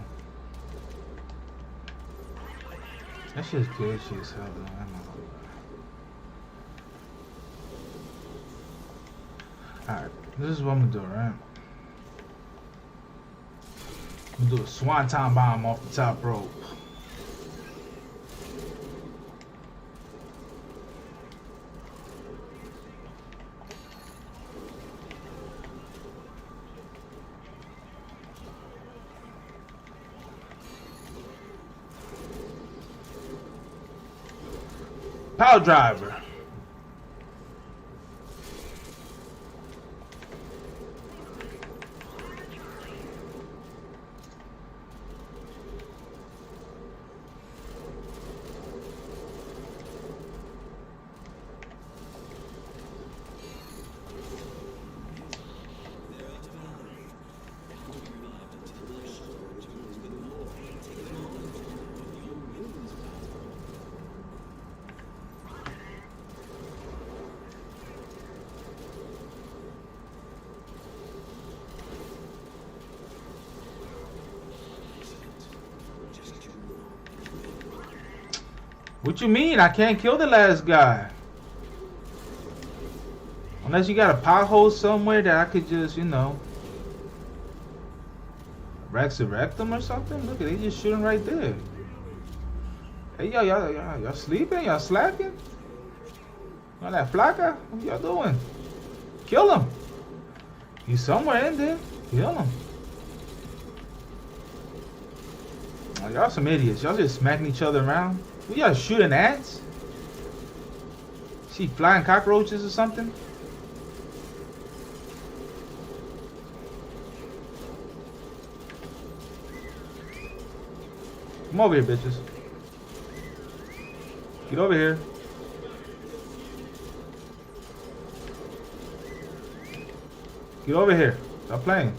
That shit's good shit as hell though. I'm not gonna lie. Alright, this is what I'm gonna do, right? I'm gonna do a swanton bomb off the top rope. Power driver. What you mean? I can't kill the last guy. Unless you got a pothole somewhere that I could just, you know, resurrect them or something. Look at they just shooting right there. Hey y'all sleeping? Y'all slacking? On that flaca? What y'all doing? Kill him. He's somewhere in there. Kill him. Oh, y'all some idiots. Y'all just smacking each other around. We y'all shooting ants? See flying cockroaches or something? Come over here, bitches. Get over here. Get over here. Stop playing.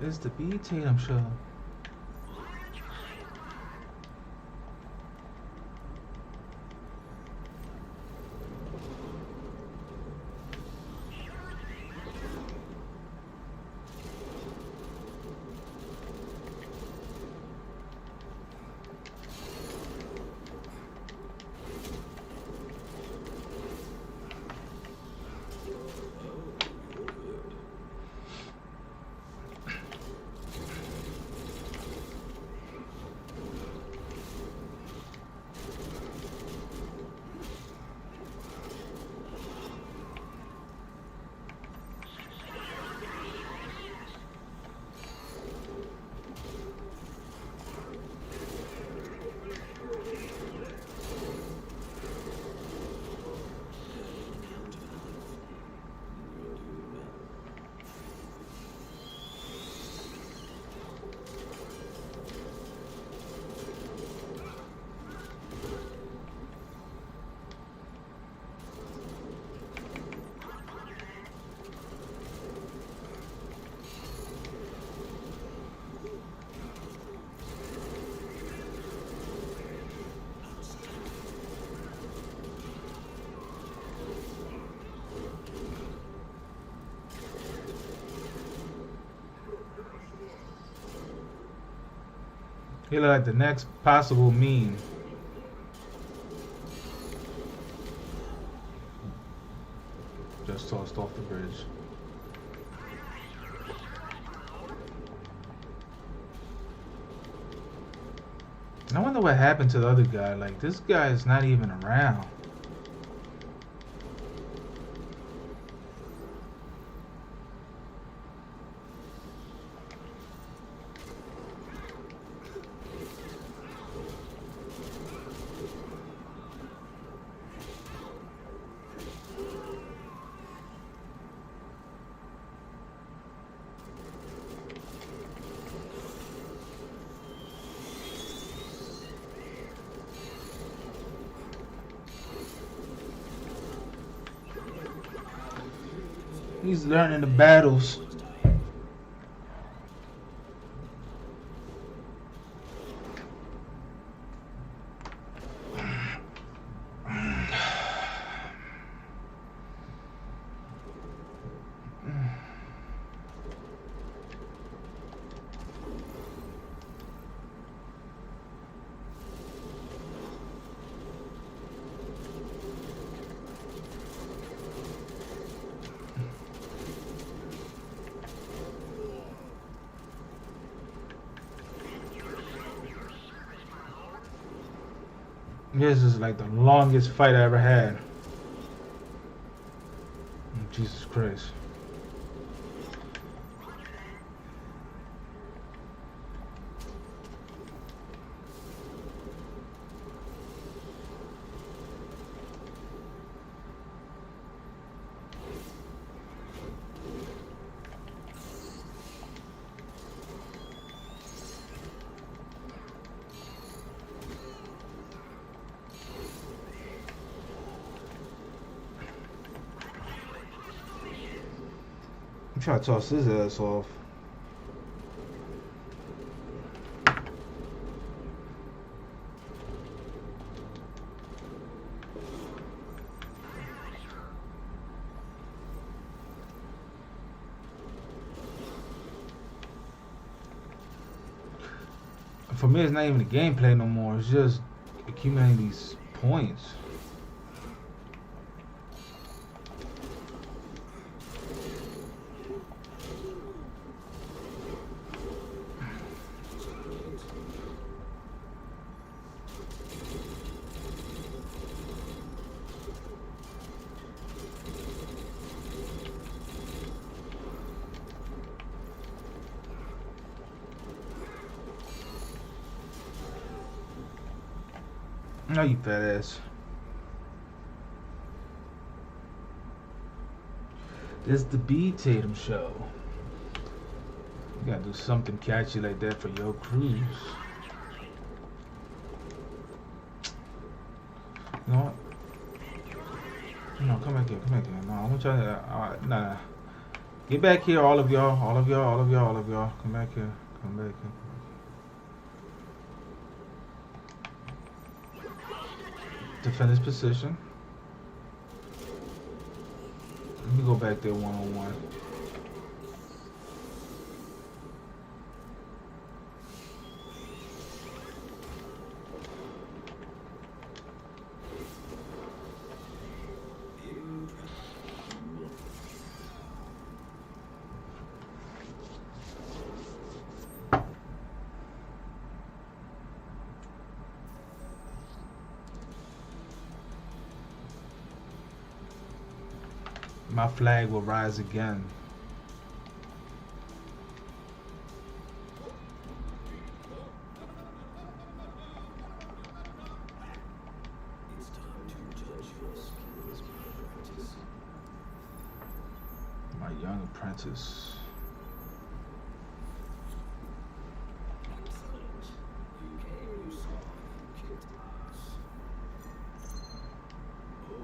It's the B.Tatum show. He look like the next possible meme. Just tossed off the bridge. I wonder what happened to the other guy. Like, this guy is not even around. He's learning the battles. This is like the longest fight I ever had. Jesus Christ. I'm trying to toss his ass off. For me, it's not even the gameplay no more. It's just accumulating these points. No, you fat ass. It's the B.Tatum show. You gotta do something catchy like that for your cruise. You know what? No, come back here. Come back here. No, I want y'all to. Nah. Get back here, all of y'all. All of y'all. All of y'all. All of y'all. Come back here. Come back here. Defend his position. Let me go back there one-on-one. My flag will rise again. It's time to judge your skills, my apprentice. My young apprentice. Excellent. You came, you saw, you kicked ass. Oh,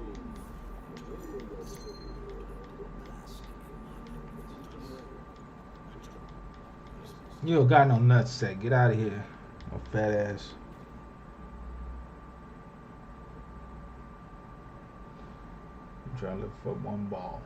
toil was for your good and bask in my magnificence. You don't got no nutsack. Get out of here. No fat ass. I'm trying to lift up one ball.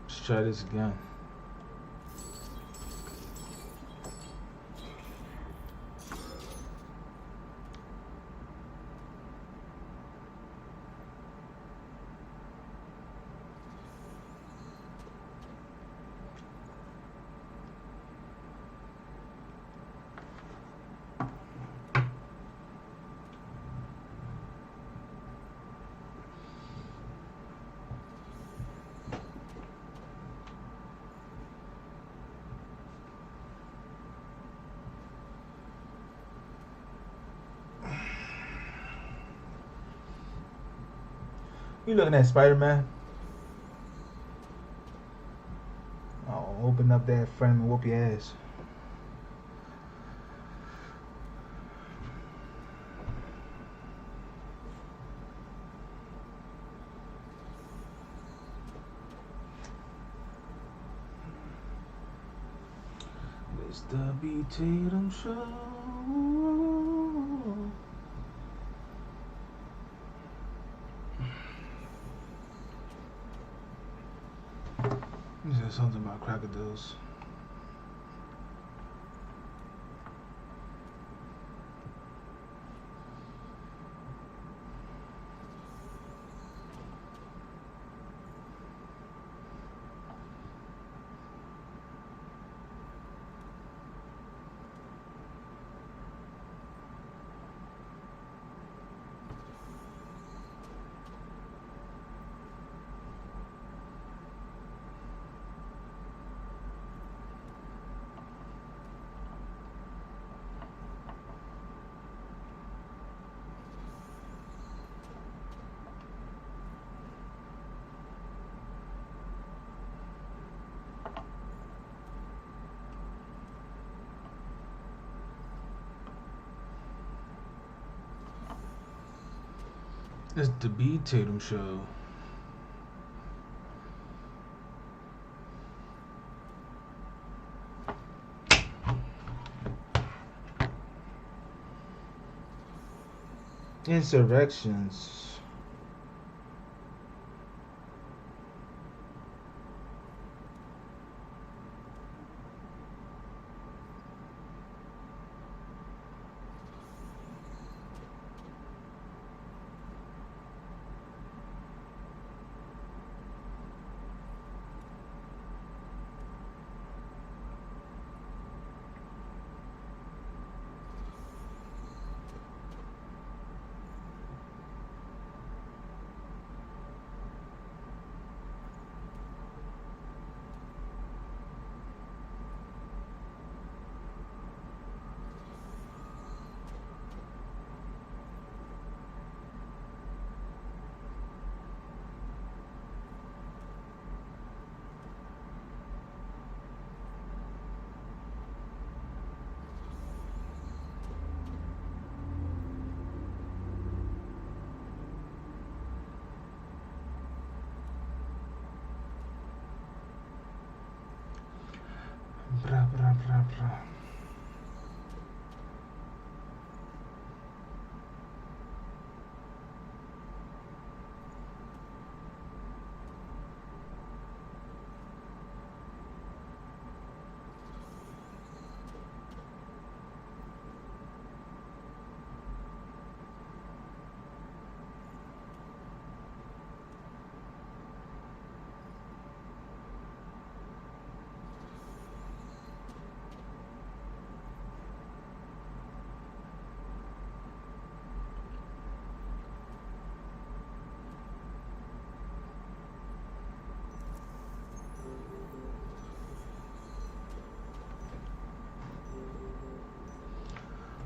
Let's try this again. You looking at Spider-Man? I'll open up that frame and whoop your ass. It's the B.Tatum Show. He said something about crocodiles. It's the B.Tatum Show. Insurrections.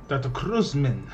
Dr. Cruzman.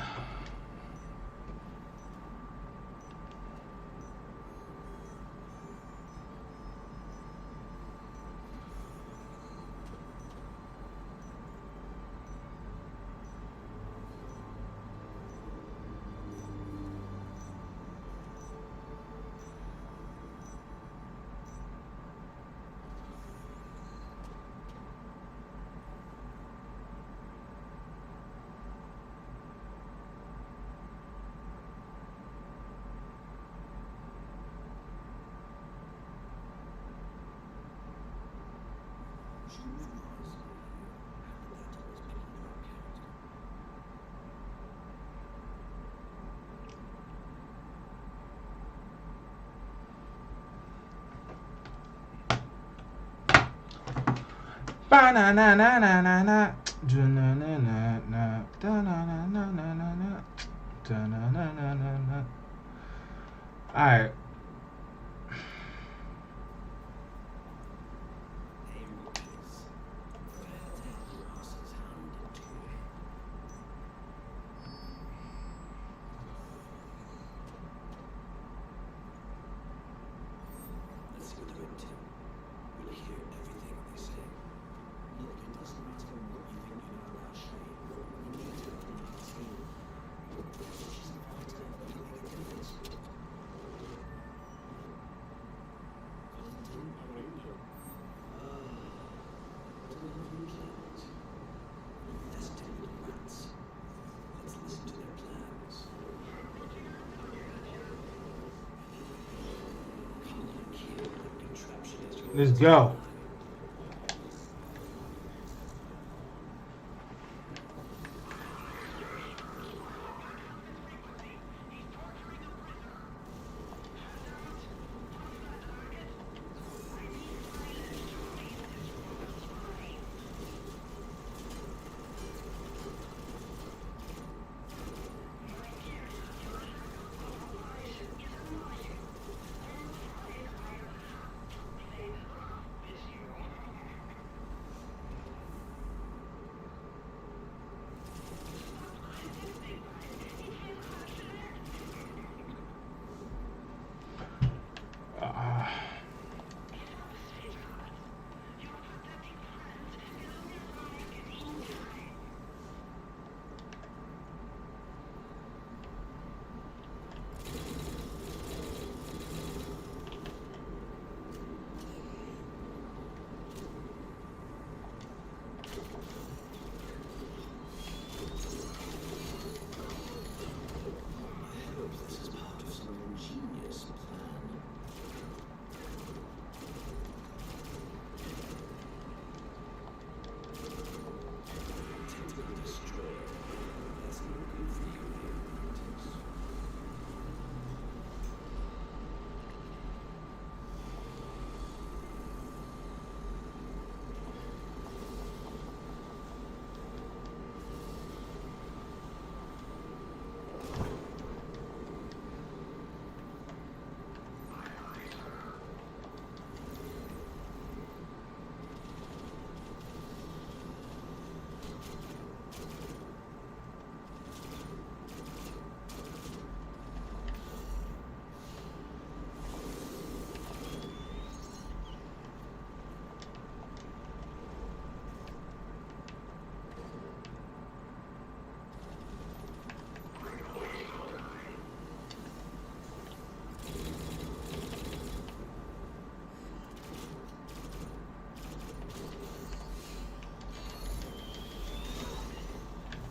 Ba na na na na na na. Da na na na na. Da na na na na na na. Da na na na na na. All right. Let's go.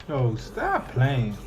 Yo, stop playing.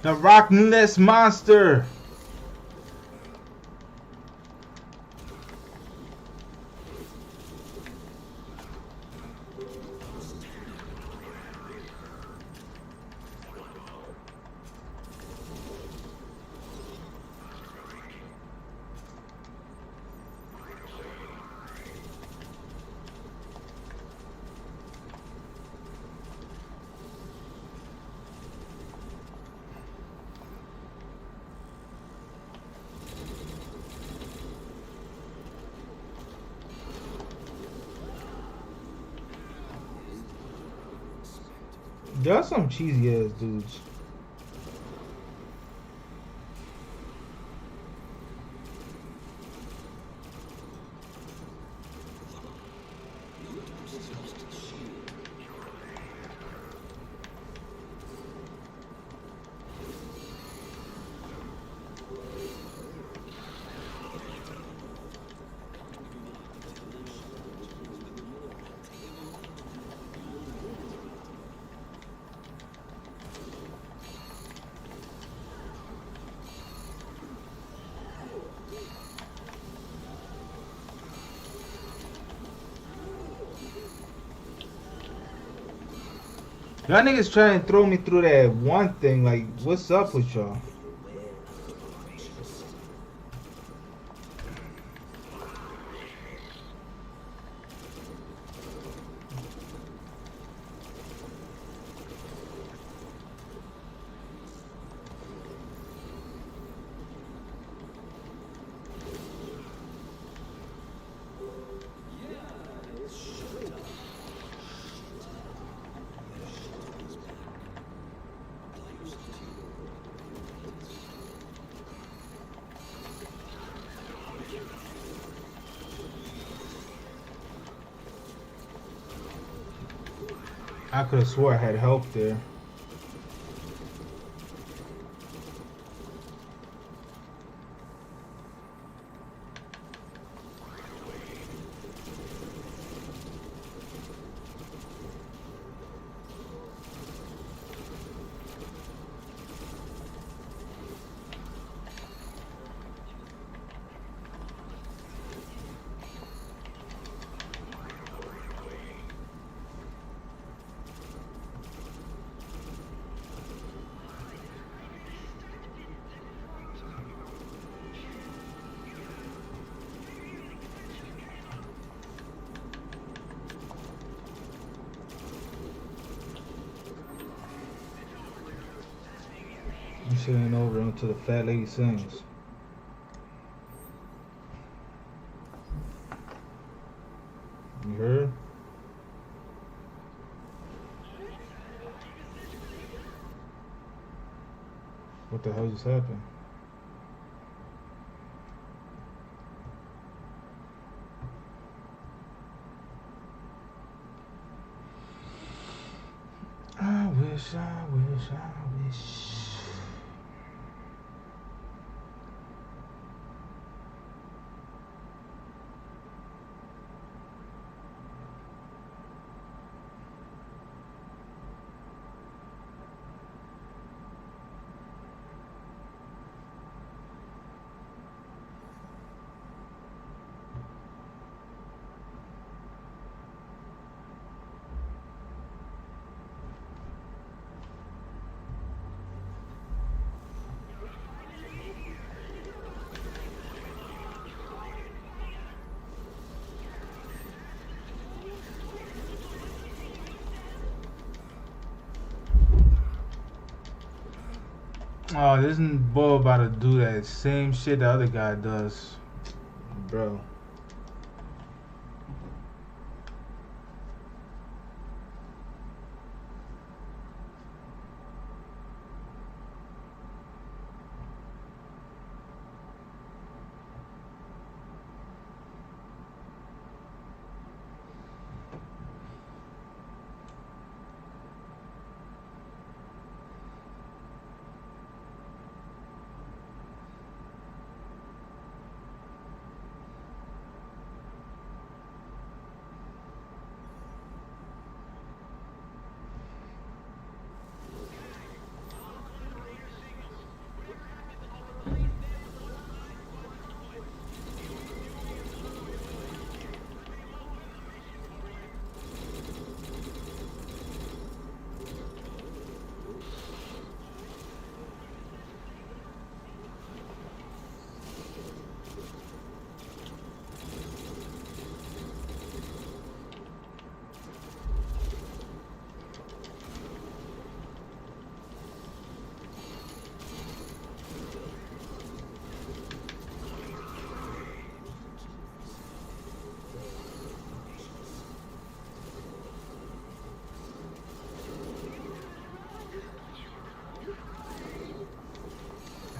The rockless monster. There are some cheesy ass dudes. Y'all niggas trying to throw me through that one thing. Like, what's up with y'all? I could have swore I had help there. shit ain't over until the fat lady sings. You heard? What the hell just happened? I wish. Oh, this boy about to do that same shit the other guy does, bro.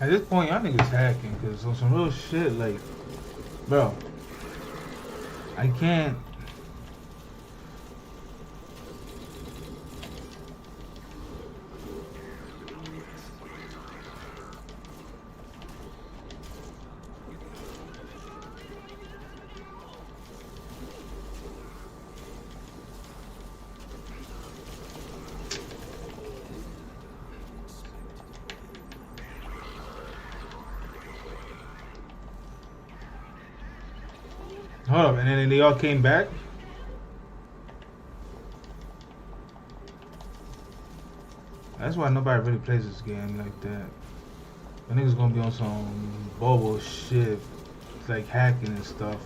At this point, y'all niggas hacking, cause on some real shit, like, bro, I can't. Hold up, and then they all came back? That's why nobody really plays this game like that. The niggas gonna be on some bobo shit, like hacking and stuff.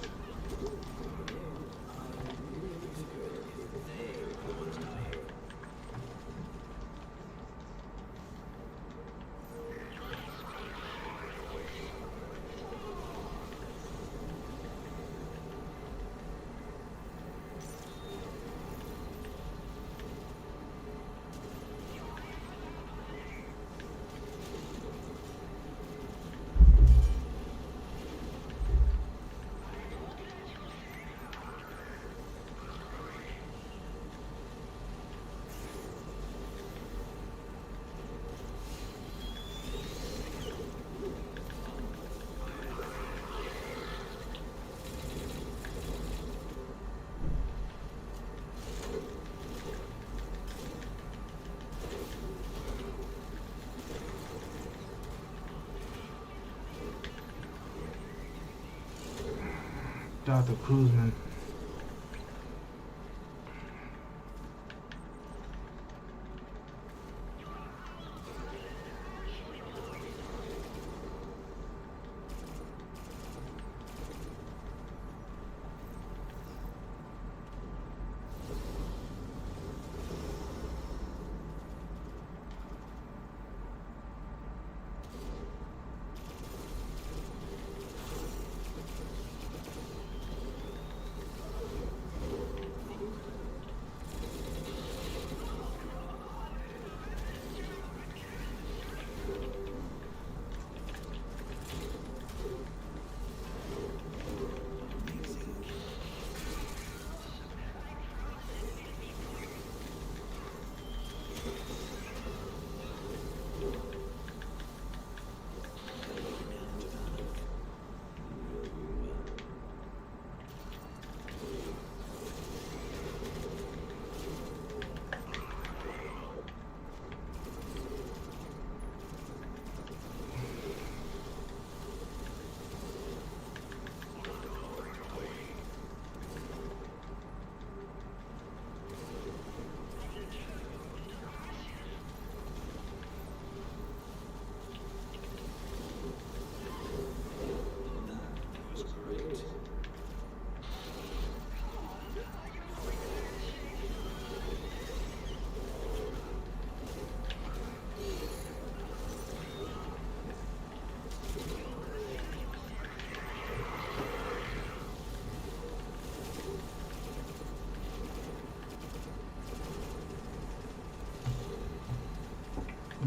Dr. Cruzman.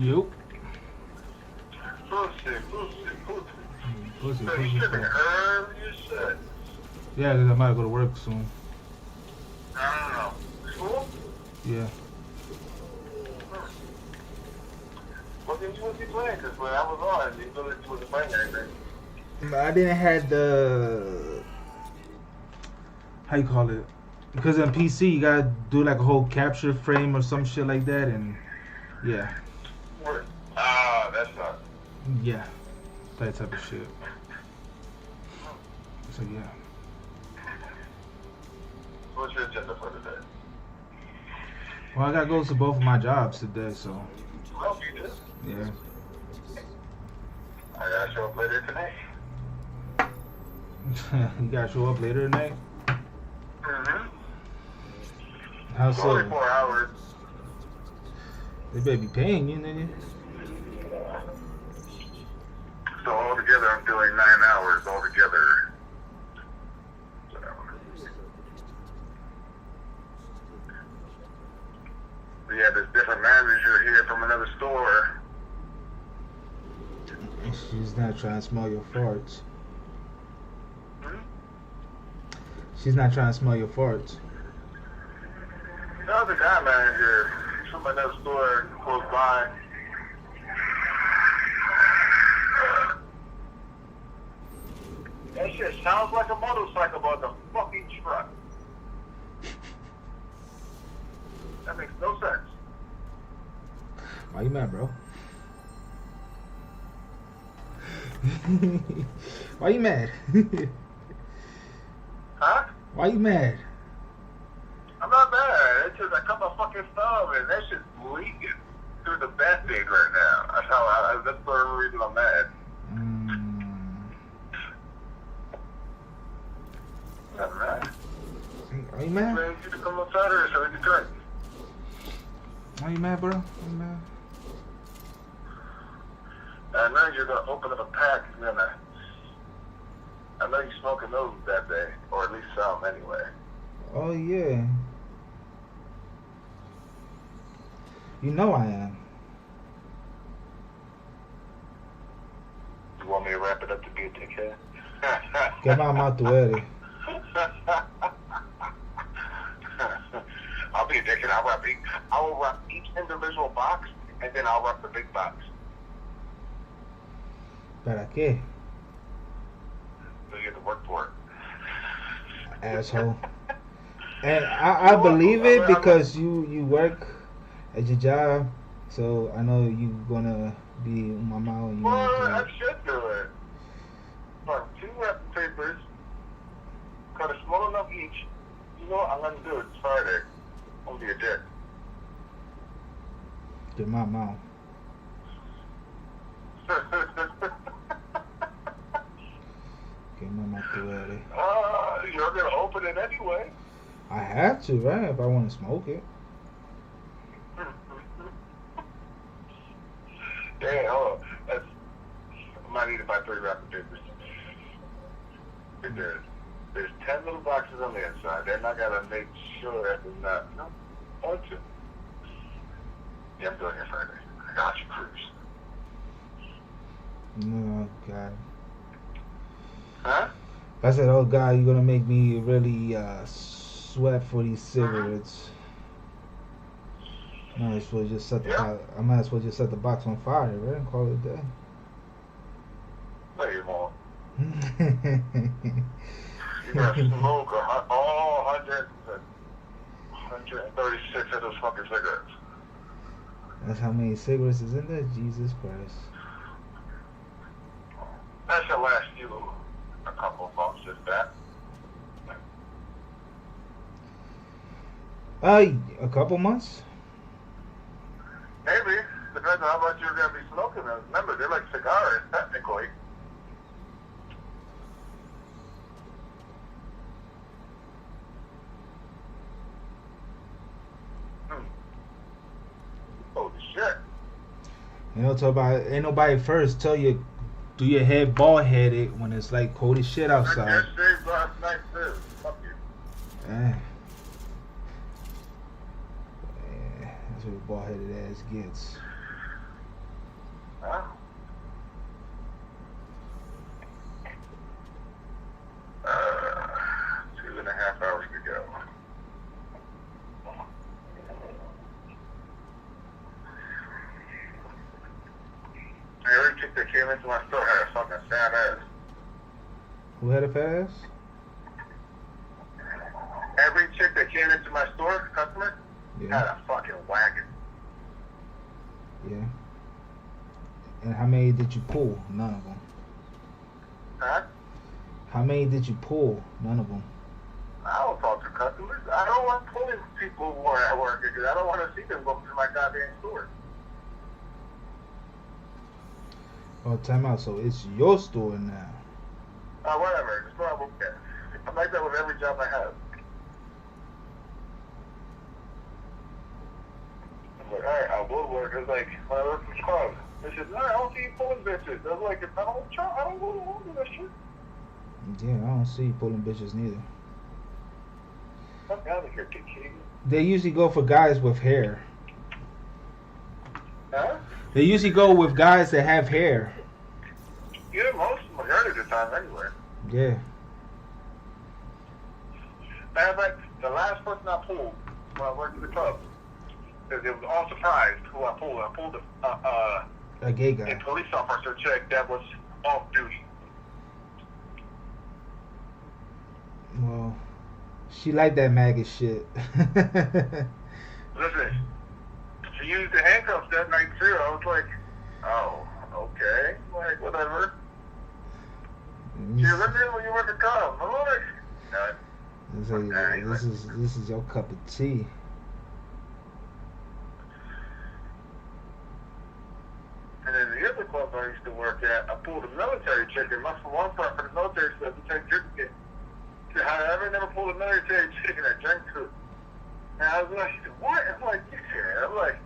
Yup. Pussy. Pussy, So pussy, you should be pussy. early as shit. Yeah, 'cause I might go to work soon. I don't know. School? Yeah. What did you playing? Because when I was on, you really wasn't playing anything. I didn't have the, how you call it? Because on PC you gotta do like a whole capture frame or some shit like that, and yeah, That sucks. yeah, that type of shit. So yeah. What's your agenda for today? Well, I gotta go to both of my jobs today, so Oh, you did? yeah. I gotta show up later tonight. You gotta show up later tonight. Mm-hmm. How so? Only 4 hours. They better be paying you, nigga. So altogether, I'm doing 9 hours altogether. So. We have this different manager here from another store. She's not trying to smell your farts. Hmm? She's not trying to smell your farts. No, the guy manager from another store close by. That shit sounds like a motorcycle, but it's a fucking truck. That makes no sense. Why you mad, bro? Why you mad? Huh? Why you mad? I'm not mad. It's just I cut my fucking thumb and that shit's bleeding through the band-aid right now. That's the reason I'm mad. Not mad. Are you mad? Man, you to come outside or so we can drink. Why you mad, bro? Why you mad? I know you're gonna open up a pack. I know you're smoking those that day, or at least some anyway. Oh yeah. You know I am. You want me to wrap it up to be a dickhead? Get my mouth to Eddie. I'll be a dickhead. I will wrap each individual box, and then I'll wrap the big box. ¿Para qué? So you have to work for it. Asshole. And I believe it because you work at your job, so I know you gonna be on my mouth. Well, I should do it. But 2 wrapping papers, cut a small enough each. You know what? I'm gonna do it. It's Friday. I'm gonna be a dick. Get my mouth. Get my mouth to Eddie. You're gonna open it anyway. I have to, right? If I want to smoke it. Damn, hold on. I might need to buy 3 wrapping papers. There's 10 little boxes on the inside. Then I gotta make sure that there's not. No, bunch of. Yeah, I'm doing it Friday. I got you, Cruz. Oh God. Huh? I said, oh God, you're gonna make me really sweat for these cigarettes. I might as well just set the box on fire, right? And call it a day. No, you won't. You're gonna smoke all 136 of those fucking cigarettes. That's how many cigarettes is in there? Jesus Christ. That should last you a couple of months, if that. A couple months? Maybe. Depends on how much you're going to be smoking them. Remember, they're like cigars, technically. Holy shit. You know, talk about, ain't nobody first tell you do your head bald headed when it's like cold as shit outside. I just shaved last night too. Fuck you. Yeah, that's what a bald headed ass gets. into my store had a fucking fat ass. Who had a fat ass? Every chick that came into my store, customer, had a fucking wagon. Yeah. And how many did you pull? None of them. Huh? How many did you pull? None of them. I don't talk to customers. I don't want pulling people who are at work because I don't want to see them go to my goddamn store. Oh, time out. So it's your store now. Whatever. It's not okay. I'm like that with every job I have. I'm like, alright, I will work. It's like, when I work for clubs. They said, no, I don't see you pulling bitches. I was like, I don't go along with that shit. Yeah, I don't see you pulling bitches neither. Fuck out of here, kid. They usually go for guys with hair. Huh? They usually go with guys that have hair. Yeah, majority of the time anyway. Yeah. Man, like, the last person I pulled when I worked at the club, because it was all surprised who I pulled. I pulled A gay guy. a police officer chick that was off duty. Well, she liked that maggot shit. Listen, she used the handcuffs that night too. I was like, oh, okay, like whatever. She was like, when you want to come? I'm like, no. This is your cup of tea. And then the other club I used to work at, I pulled a military chick, and one part for the military said to take drinking. However, I never pulled a military chick and I drank to it. And I was like, what? I'm like, you can't. I'm like,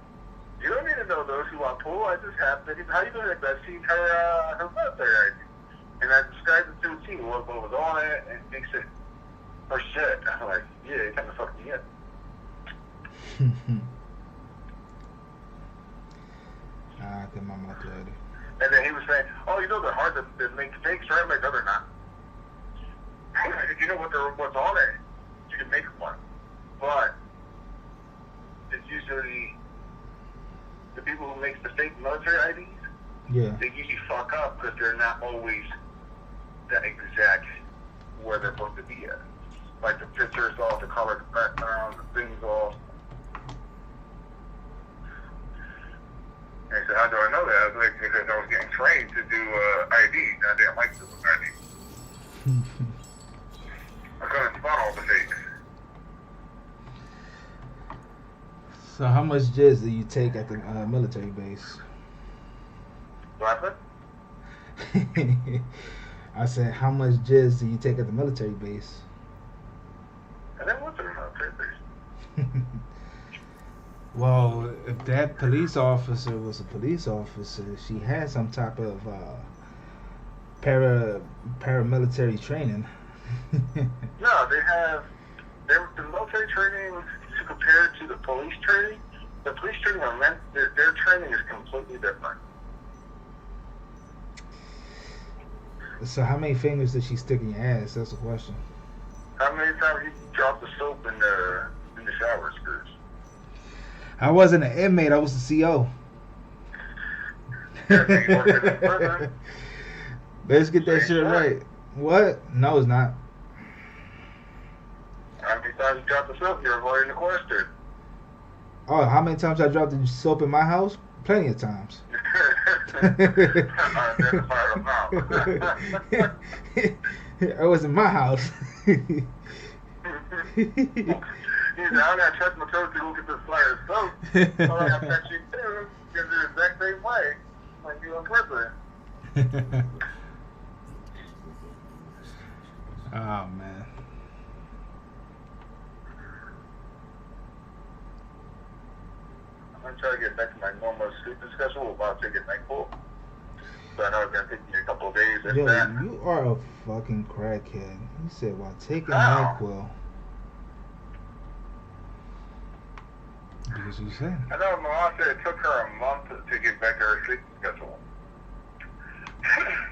you don't need to know those who I pull. I just happened. How you doing? I've seen her military ID. And I described it to a team what was on it, and they said, oh shit. I'm like, yeah, you kind of fucked me up. I get my mouth ready. And then he was saying, oh, you know they're hard to make fakes, right? I'm like, no, they're not. If you know what's on it, you can make one. But it's usually the people who make the fake military IDs. Yeah. They usually fuck up because they're not always the exact where they're supposed to be at. Like the pictures off, the color, the background, the things off. And he said, how do I know that? I was like, because I was getting trained to do ID. I didn't like to do ID. I couldn't spot all the fakes. So how much jizz do you take at the military base? What? I said, how much jizz do you take at the military base? I never went to the military base. Well, if that police officer was a police officer, she had some type of paramilitary training. No, the military training compared to the police training. The police training, their training is completely different. So how many fingers did she stick in your ass? That's the question. How many times you dropped the soap in the shower skirts? I wasn't an inmate. I was the CO. Let's get that shit right. What? No, it's not. How many times you dropped the soap? You're avoiding the question. Oh, how many times I dropped the soap in my house? Plenty of times. It was in my house. I gotta touch my toes to go get this flyer of soap. So I gotta touch you too, because they're the exact same way. Like you in prison. Oh man. I'm gonna try to get back to my normal sleeping schedule without taking NyQuil. So I know it's gonna take me a couple of days. Yo, you are a fucking crackhead. You said while taking NyQuil. Because you said. I know my mom said it took her a month to get back to her sleeping schedule.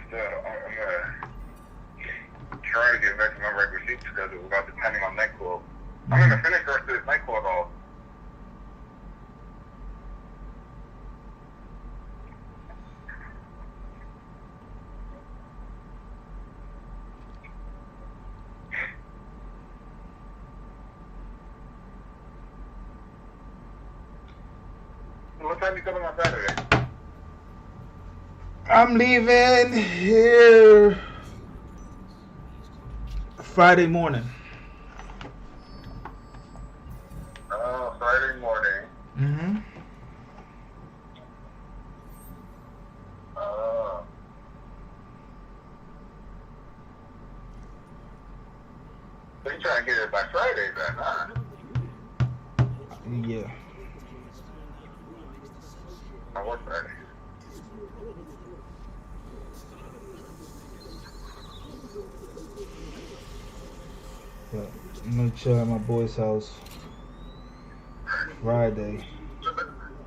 So I'm gonna try to get back to my regular sleeping schedule without depending on NyQuil. I'm gonna finish the rest of this NyQuil though. What time you coming on Saturday? I'm leaving here Friday morning. Oh, Friday morning. Mm-hmm. So you trying to get it by Friday then, huh? Yeah. On what Friday? But I'm gonna chill at my boy's house Friday.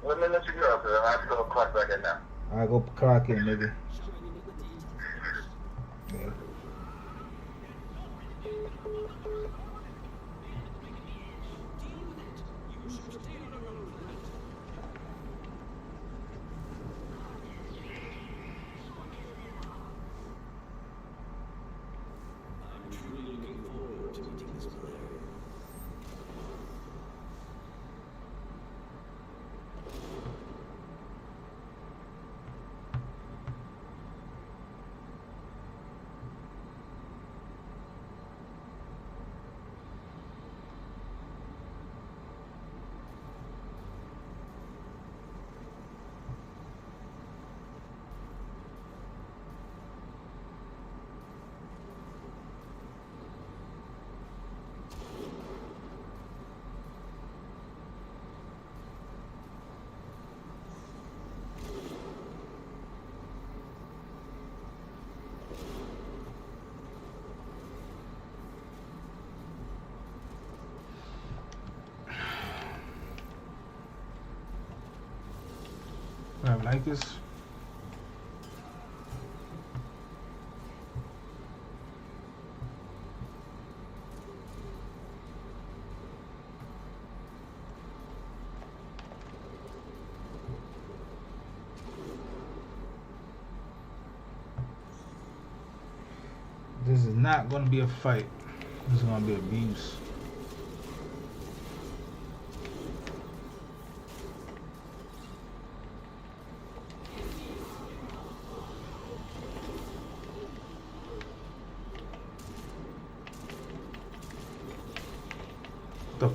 Let me let you go, because I have to go clock back in now. I go clock in, nigga. Yeah. I like this. This is not going to be a fight. This is going to be abuse. The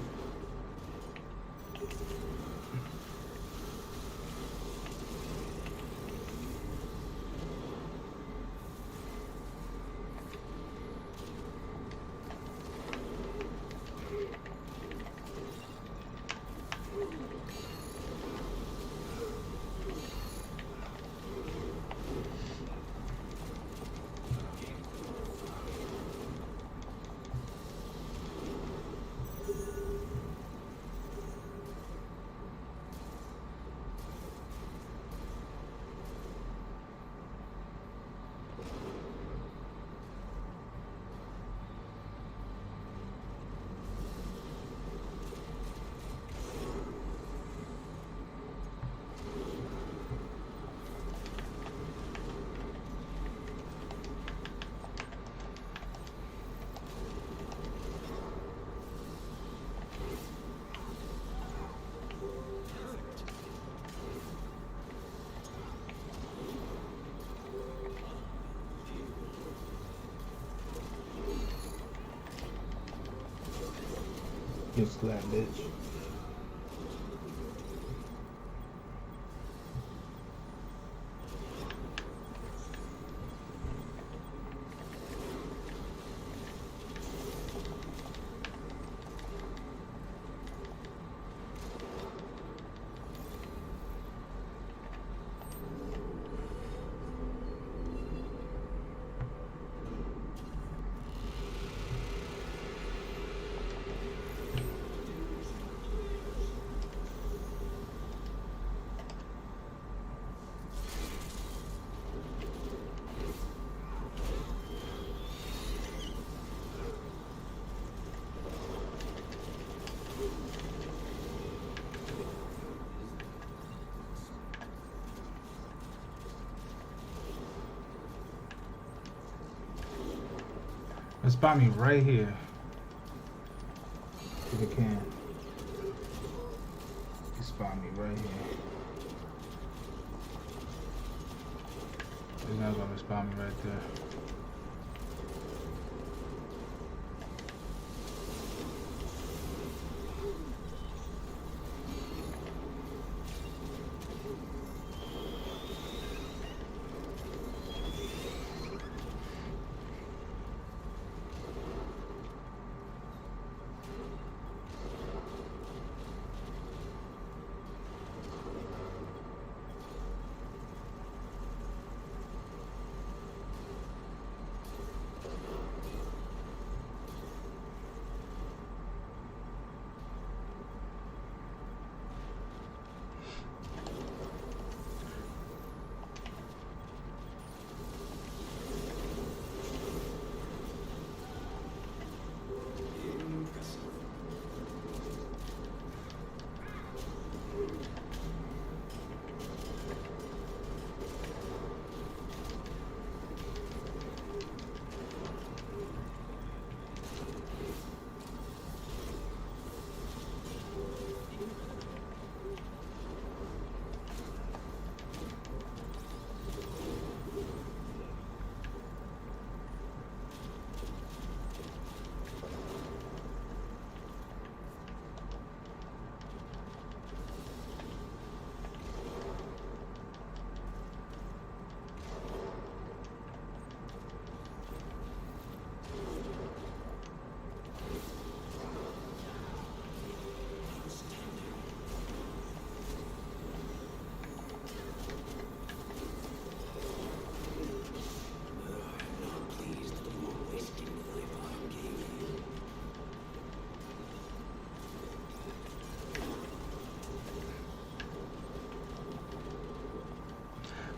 get slapped, bitch. Let's spot me right here. If it can. You spot me right here. He's not gonna respond me right there.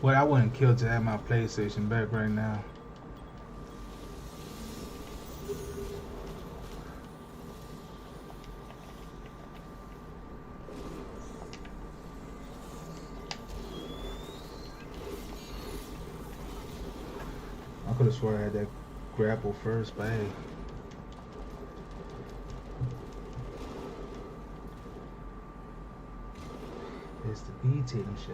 Well, I wouldn't kill to have my PlayStation back right now. I could have swore I had that grapple first, but hey. It's the B.Tatum show.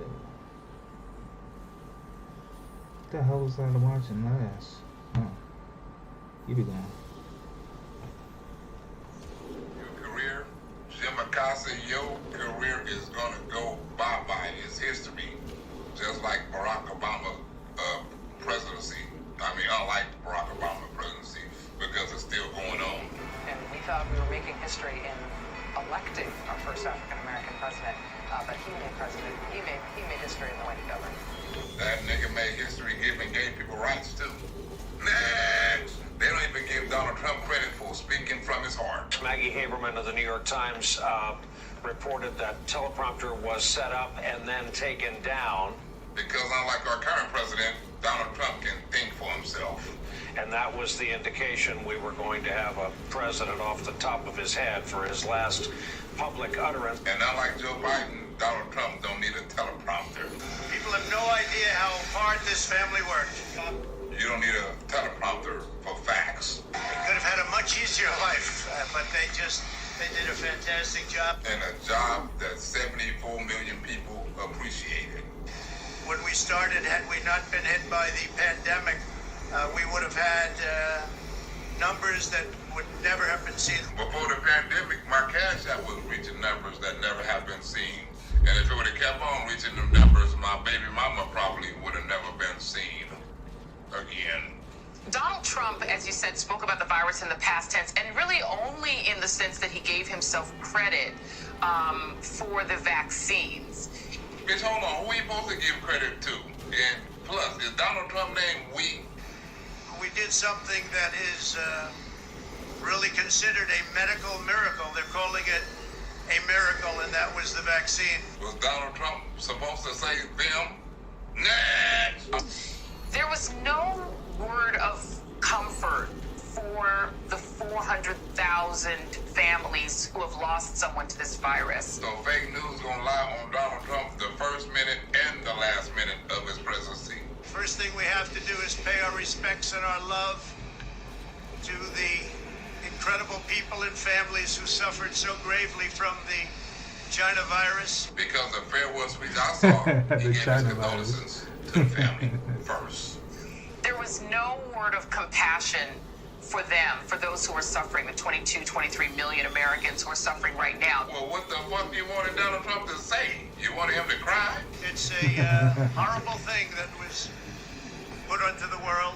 What the hell was I watching last? Huh. You be gone. Your career, Jim Acosta, your career is going to go bye-bye. It's history. Just like Barack Obama's presidency. I mean, unlike Barack Obama's presidency, because it's still going on. And we thought we were making history in electing our first African-American president. But he made history in the way he governed. That nigga made history giving gay people rights, too. Next! They don't even give Donald Trump credit for speaking from his heart. Maggie Haberman of the New York Times reported that teleprompter was set up and then taken down. Because unlike our current president, Donald Trump can think for himself. And that was the indication we were going to have a president off the top of his head for his last public utterance. And unlike Joe Biden, Donald Trump don't need a teleprompter. People have no idea how hard this family worked. You don't need a teleprompter for facts. They could have had a much easier life, but they did a fantastic job. And a job that 74 million people appreciated. When we started, had we not been hit by the pandemic, we would have had numbers that would never have been seen. Before the pandemic, my cash app was reaching numbers that never have been seen. And if it would have kept on reaching them numbers, my baby mama probably would have never been seen again. Donald Trump, as you said, spoke about the virus in the past tense, and really only in the sense that he gave himself credit for the vaccines. Bitch, hold on. Who are you supposed to give credit to? And plus, is Donald Trump named we? We did something that is really considered a medical miracle. They're calling it a miracle, and that was the vaccine. Was Donald Trump supposed to say them? Next! There was no word of comfort for the 400,000 families who have lost someone to this virus. So fake news gonna lie on Donald Trump the first minute and the last minute of his presidency. First thing we have to do is pay our respects and our love to the incredible people and families who suffered so gravely from the China virus. Because the farewell speech I saw, he gave his condolences to the family first. There was no word of compassion for them, for those who are suffering, the 22, 23 million Americans who are suffering right now. Well, what the fuck you wanted Donald Trump to say? You wanted him to cry? It's a horrible thing that was put onto the world.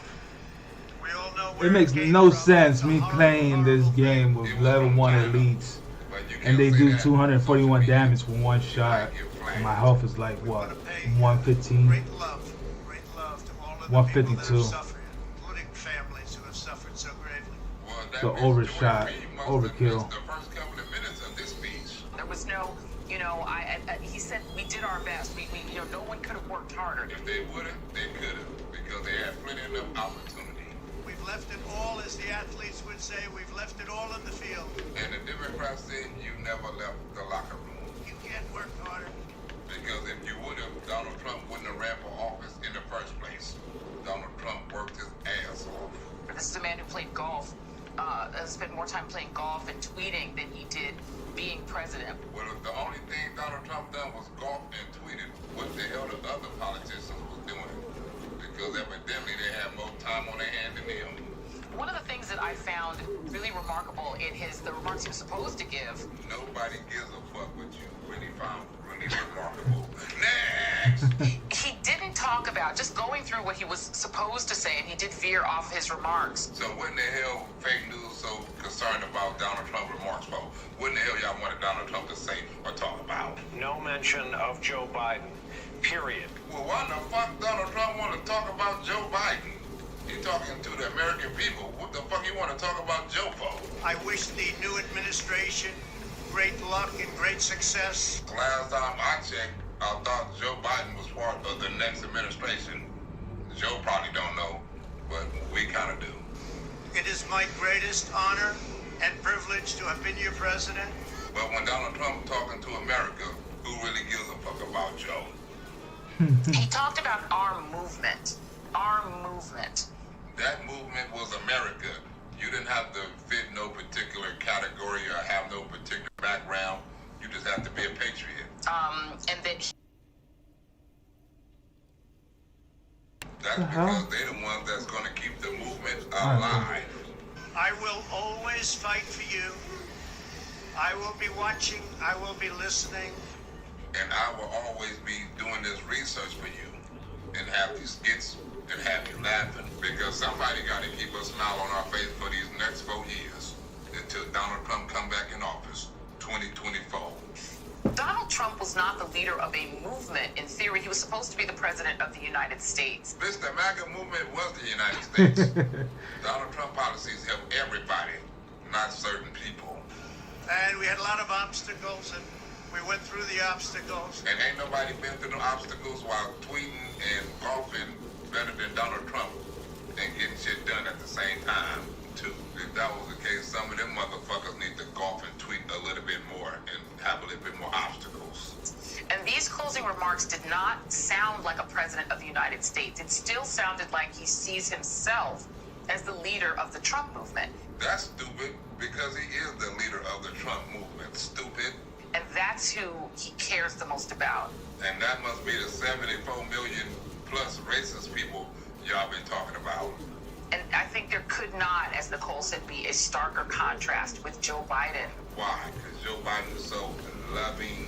We all know where It makes came no from. sense It's a me horrible, playing this horrible game with level 1 elites and they do 241 damage for one shot and my health is like what, 115? great love to all of the people that 152. have suffered, including families who have suffered so gravely. The overshot, overkill. The first couple of minutes of this speech. There was no, you know, he said we did our best. We you know, no one could have worked harder. If they wouldn't, they could have, because they had plenty enough opportunity. We've left it all, as the athletes would say, we've left it all in the field. And the Democrats said you never left the locker room. You can't work harder. Because if you would have, Donald Trump wouldn't have ran for office in the first place. Donald Trump worked his ass off. This is a man who played golf, spent more time playing golf and tweeting than he did being president. Well, if the only thing Donald Trump done was golf and tweeted, what the hell the other politicians was doing? Because evidently they had more time on their hand than him. One of the things that I found really remarkable in the remarks he was supposed to give. Nobody gives a fuck what you really found really remarkable. Next! He didn't talk about, just going through what he was supposed to say, and he did veer off his remarks. So what in the hell fake news so concerned about Donald Trump remarks for? What in the hell y'all wanted Donald Trump to say or talk about? No mention of Joe Biden, period. Well, why the fuck Donald Trump want to talk about Joe Biden? He talking to the American people. What the fuck you want to talk about Joe for? I wish the new administration great luck and great success. Last time I checked, I thought Joe Biden was part of the next administration. Joe probably don't know, but we kind of do. It is my greatest honor and privilege to have been your president. But when Donald Trump talking to America, who really gives a fuck about Joe? He talked about our movement. Our movement. That movement was America. You didn't have to fit no particular category or have no particular background. You just have to be a patriot. And that That's because they're the ones that's going to keep the movement alive. I will always fight for you. I will be watching. I will be listening. And I will always be doing this research for you and have these skits and have you laughing, because somebody got to keep a smile on our face for these next 4 years until Donald Trump come back in office, 2024. Donald Trump was not the leader of a movement. In theory, he was supposed to be the president of the United States. Bitch, the MAGA movement was the United States. Donald Trump policies help everybody, not certain people. And we had a lot of obstacles, and we went through the obstacles. And ain't nobody been through the obstacles while tweeting and golfing better than Donald Trump and getting shit done at the same time, too. If that was the case, some of them motherfuckers need to golf and tweet a little bit more and have a little bit more obstacles. And these closing remarks did not sound like a president of the United States. It still sounded like he sees himself as the leader of the Trump movement. That's stupid, because he is the leader of the Trump movement. Stupid. And that's who he cares the most about. And that must be the 74 million plus racist people y'all been talking about. And I think there could not, as Nicole said, be a starker contrast with Joe Biden. Why? Because Joe Biden is so loving.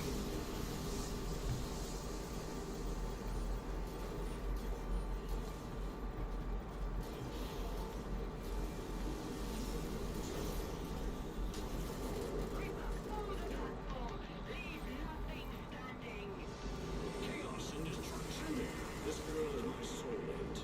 Chaos and destruction. This girl is my soulmate.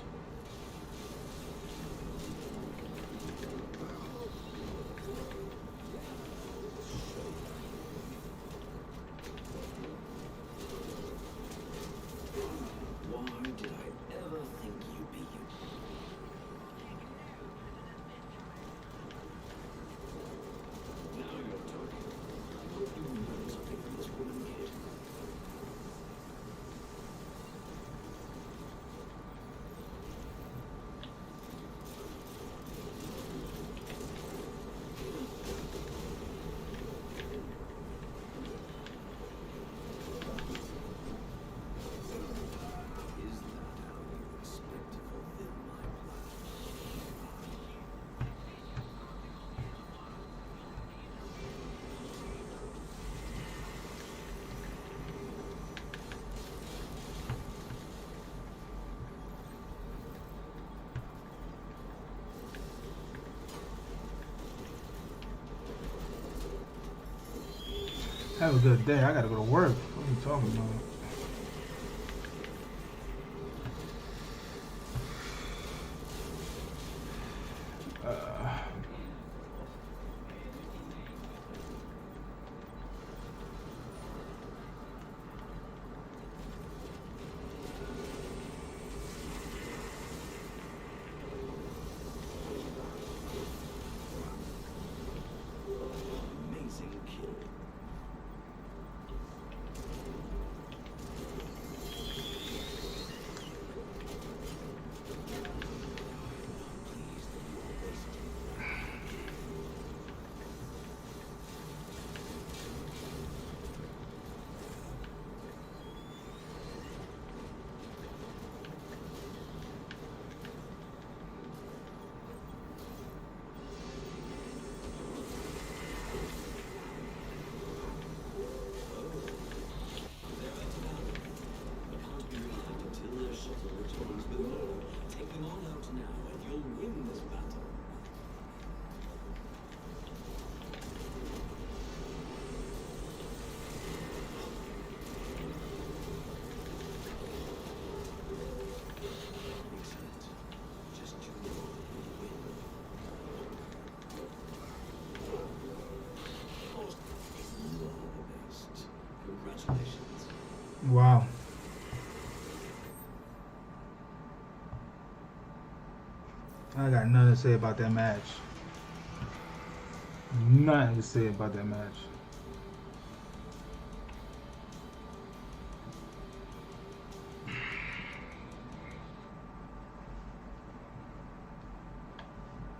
Have a good day. I gotta go to work. What are you talking about? Amazing kill. Wow. I got nothing to say about that match. Nothing to say about that match.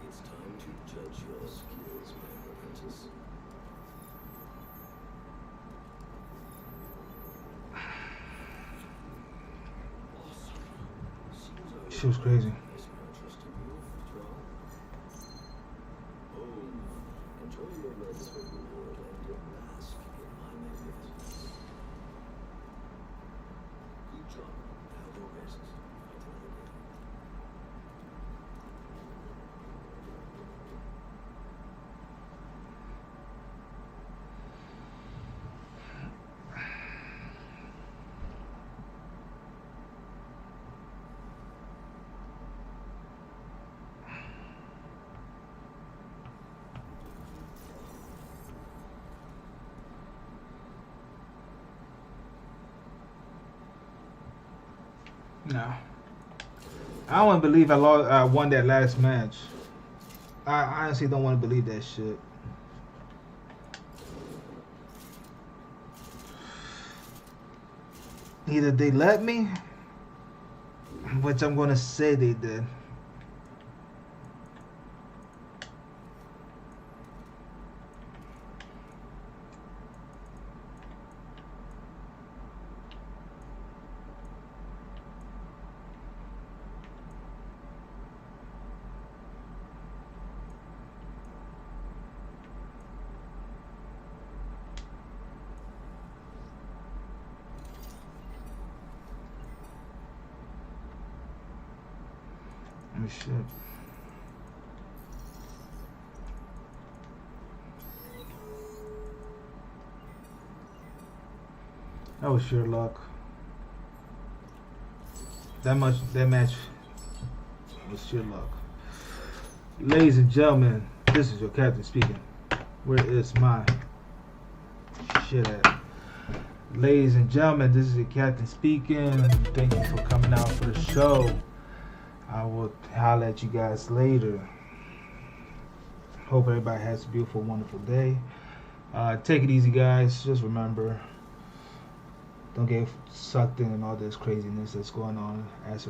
It's time to judge your skills, my apprentice. She was crazy. Enjoy your legs for reward and your bask in my magnificence. Good job. Now go rest. Fight another day. No. I don't want to believe I won that last match. I honestly don't want to believe that shit. Either they let me, which I'm going to say they did. Oh shit. That was sheer luck. That match was sheer luck. Ladies and gentlemen, this is your captain speaking. Where is my shit at? Ladies and gentlemen, this is your captain speaking. Thank you for coming out for the show. I will holler at you guys later. Hope everybody has a beautiful, wonderful day. Take it easy, guys. Just remember, don't get sucked in all this craziness that's going on as